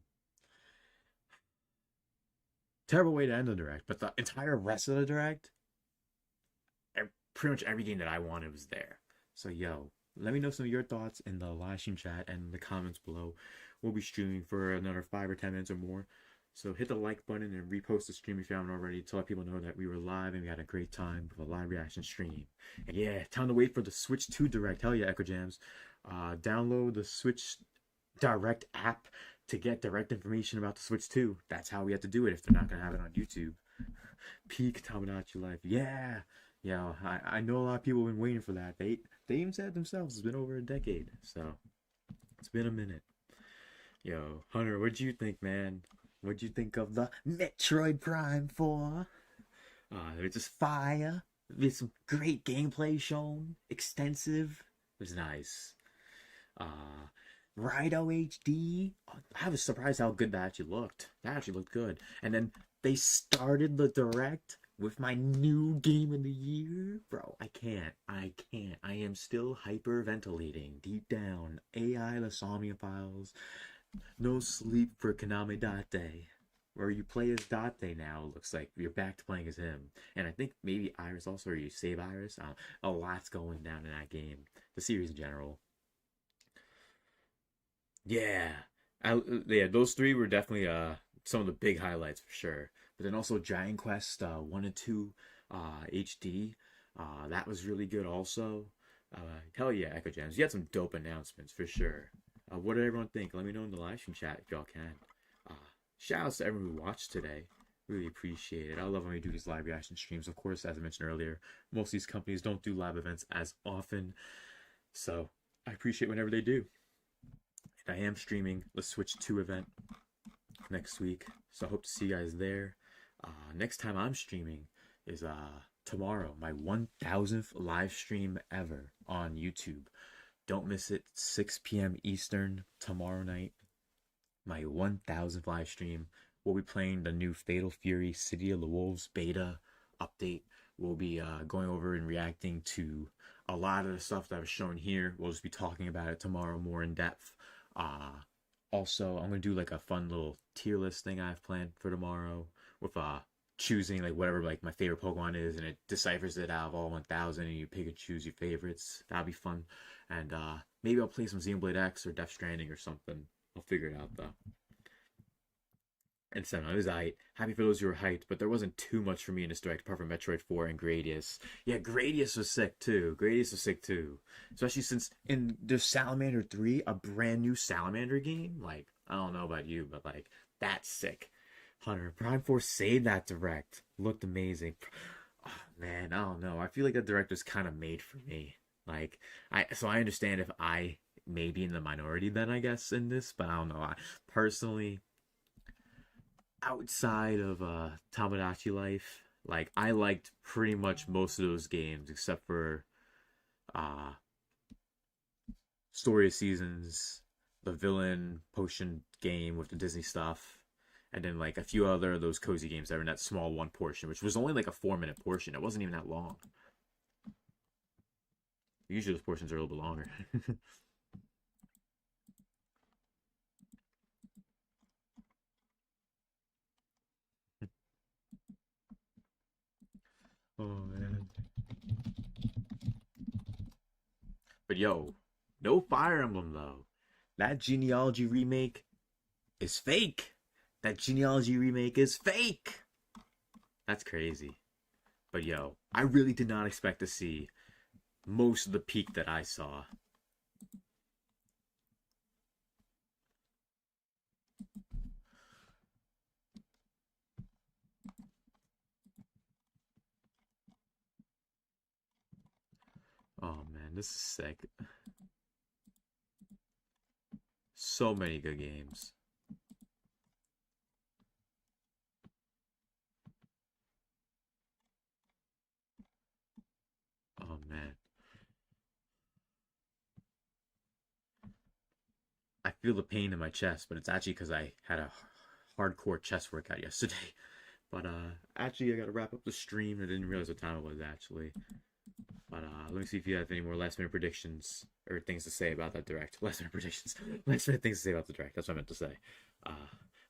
Terrible way to end the direct, but the entire rest of the direct, pretty much every game that I wanted was there. So yo, let me know some of your thoughts in the live stream chat and the comments below. We'll be streaming for another 5 or 10 minutes or more. So hit the like button and repost the stream if you haven't already to let people know that we were live and we had a great time with a live reaction stream. And yeah, time to wait for the Switch 2 Direct. Hell yeah, Echo Jams. Download the Switch Direct app to get direct information about the Switch 2. That's how we have to do it if they're not going to have it on YouTube. Peak Tamagotchi Life. Yeah. Yeah, I know a lot of people have been waiting for that. They even said it themselves. It's been over a decade. So, it's been a minute. Yo, Hunter, what'd you think, man? What'd you think of the Metroid Prime 4? It's just fire. There's some great gameplay shown. Extensive. It was nice. Rido HD. I was surprised how good that actually looked. That actually looked good. And then they started the direct with my new game of the year. Bro, I can't. I am still hyperventilating deep down. AI Lasagna Files. No sleep for Konami Date. Where you play as Date now, looks like you're back to playing as him. And I think maybe Iris also, or you save Iris. A lot's going down in that game. The series in general. Yeah. Yeah, those three were definitely some of the big highlights for sure. But then also Giant Quest 1 and 2 HD. That was really good also. Hell yeah, Echo Jams. You had some dope announcements for sure. What did everyone think? Let me know in the live stream chat if y'all can. Shout outs to everyone who watched today. Really appreciate it. I love when we do these live reaction streams. Of course, as I mentioned earlier, most of these companies don't do live events as often. So I appreciate whenever they do. And I am streaming the Switch 2 event next week. So I hope to see you guys there. Next time I'm streaming is tomorrow, my 1000th live stream ever on YouTube. Don't miss it, 6 p.m. Eastern tomorrow night. My 1000th live stream. We'll be playing the new Fatal Fury City of the Wolves beta update. We'll be going over and reacting to a lot of the stuff that was shown here. We'll just be talking about it tomorrow more in depth. Also, I'm going to do like a fun little tier list thing I have planned for tomorrow, with choosing like whatever like my favorite Pokemon is, and it deciphers it out of all 1,000, and you pick and choose your favorites. That'd be fun. And maybe I'll play some Xenoblade X or Death Stranding or something. I'll figure it out though. And so it was happy for those who were hyped, but there wasn't too much for me in this direct apart from Metroid 4 and Gradius. Yeah, Gradius was sick too. Especially since in the Salamander 3, a brand new Salamander game. Like, I don't know about you, but like, that's sick. Hunter, Prime 4 saved that direct. Looked amazing. Oh, man, I don't know. I feel like that direct was kind of made for me. Like, I understand if I may be in the minority then, I guess, in this, but I don't know. I personally, outside of Tamagotchi Life, like, I liked pretty much most of those games except for Story of Seasons, the Villain Potion game with the Disney stuff, and then like a few other of those cozy games that were in that small one portion, which was only like a 4-minute portion. It wasn't even that long. Usually those portions are a little bit longer. Oh man. But yo, no Fire Emblem though. That Genealogy remake is fake. That Genealogy remake is fake. That's crazy. But yo, I really did not expect to see most of the peak that I saw. Oh man, this is sick. So many good games. Oh man. I feel the pain in my chest, but it's actually because I had a hardcore chest workout yesterday. But actually I gotta wrap up the stream. I didn't realize what time it was actually. But let me see if you have any more last minute predictions or things to say about that direct. Last minute predictions. Last minute things to say about the direct. That's what I meant to say.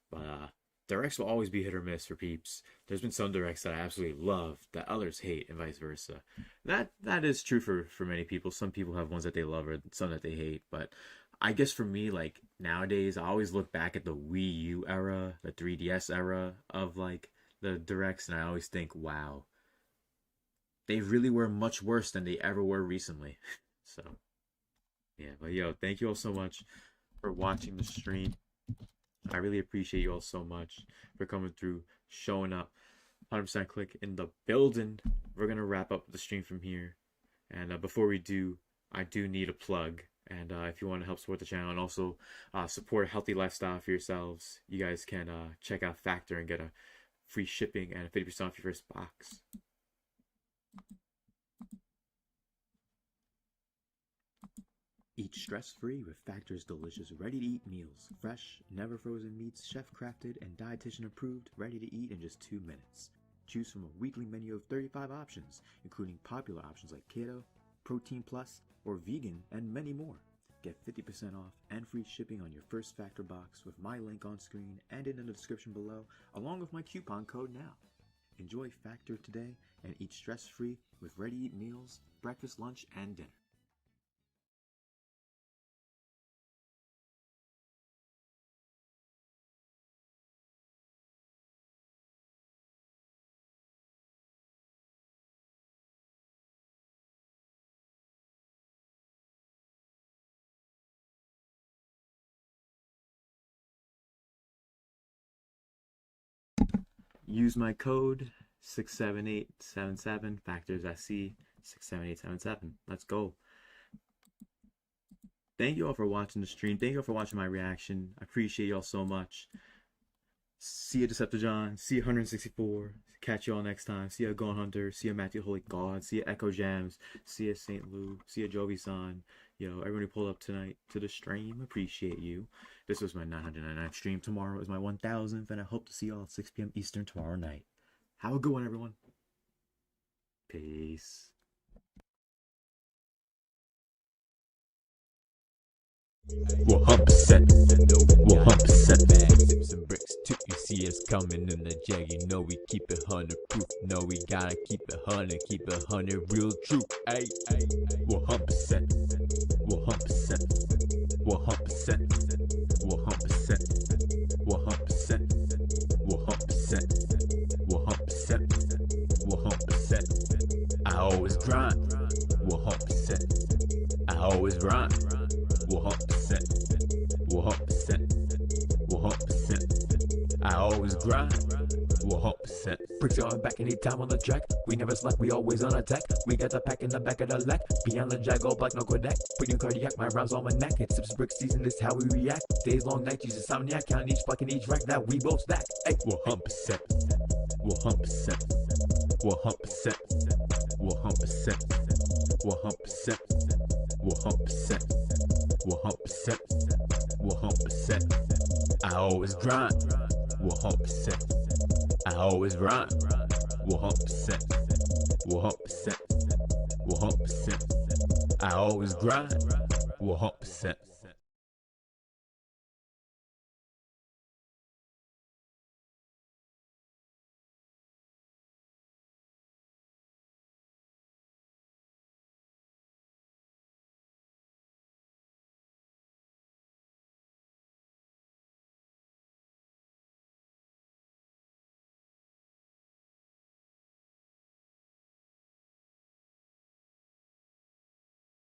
But directs will always be hit or miss for peeps. There's been some directs that I absolutely love that others hate, and vice versa. That is true for many people. Some people have ones that they love or some that they hate. But I guess for me, like nowadays, I always look back at the Wii U era, the 3DS era of like the directs, and I always think, wow, they really were much worse than they ever were recently. So, yeah, but yo, thank you all so much for watching the stream. I really appreciate you all so much for coming through, showing up. 100% click in the building. We're going to wrap up the stream from here. And before we do, I do need a plug. And if you want to help support the channel and also support a healthy lifestyle for yourselves, you guys can check out Factor and get a free shipping and 50% off your first box. Eat stress-free with Factor's delicious ready-to-eat meals. Fresh, never frozen meats, chef-crafted, and dietitian-approved, ready to eat in just 2 minutes. Choose from a weekly menu of 35 options, including popular options like keto, protein plus, or vegan, and many more. Get 50% off and free shipping on your first Factor box with my link on screen and in the description below, along with my coupon code now. Enjoy Factor today and eat stress-free with ready-to-eat meals, breakfast, lunch, and dinner. Use my code 67877 Factors SC 67877. Let's go. Thank you all for watching the stream. Thank you all for watching my reaction. I appreciate you all so much. See you, Decepticon. See you, 164. Catch you all next time. See you, Gone Hunter. See you, Matthew Holy God. See you, Echo Jams. See you, St. Lou. See you, Jovi-san. Yo, everyone who pulled up tonight to the stream, appreciate you. This was my 999th stream. Tomorrow is my 1000th, and I hope to see you all at 6 p.m. Eastern tomorrow night. Have a good one, everyone. Peace. Well, 100%. 100%. Bags, tips, and bricks, 2 see us coming in the jag, you know we keep it 100 proof. No, we gotta keep it 100, keep it 100 real true. Ay, 100%, 100%, 100%, 100%, 100%, 100%, 100%, 100%. I always grind, 100%. I always rhyme, 100%, 100%, 100%. I always grind, 100%. Bricks going back anytime on the track. We never slack, we always on attack. We got the pack in the back of the lack. Beyond the jag, all black, no Kodak. Putting cardiac, my rhymes on my neck. It's sips brick season, this how we react. Days long, night, use insomniac. Count each block in each rack that we both stack. Ay, 100%, 100%, 100%, 100%, 100%, 100%, 100%, 100%. I always grind, 100%. I always rhyme, 100%, 100%, 100%. I always grind, 100%.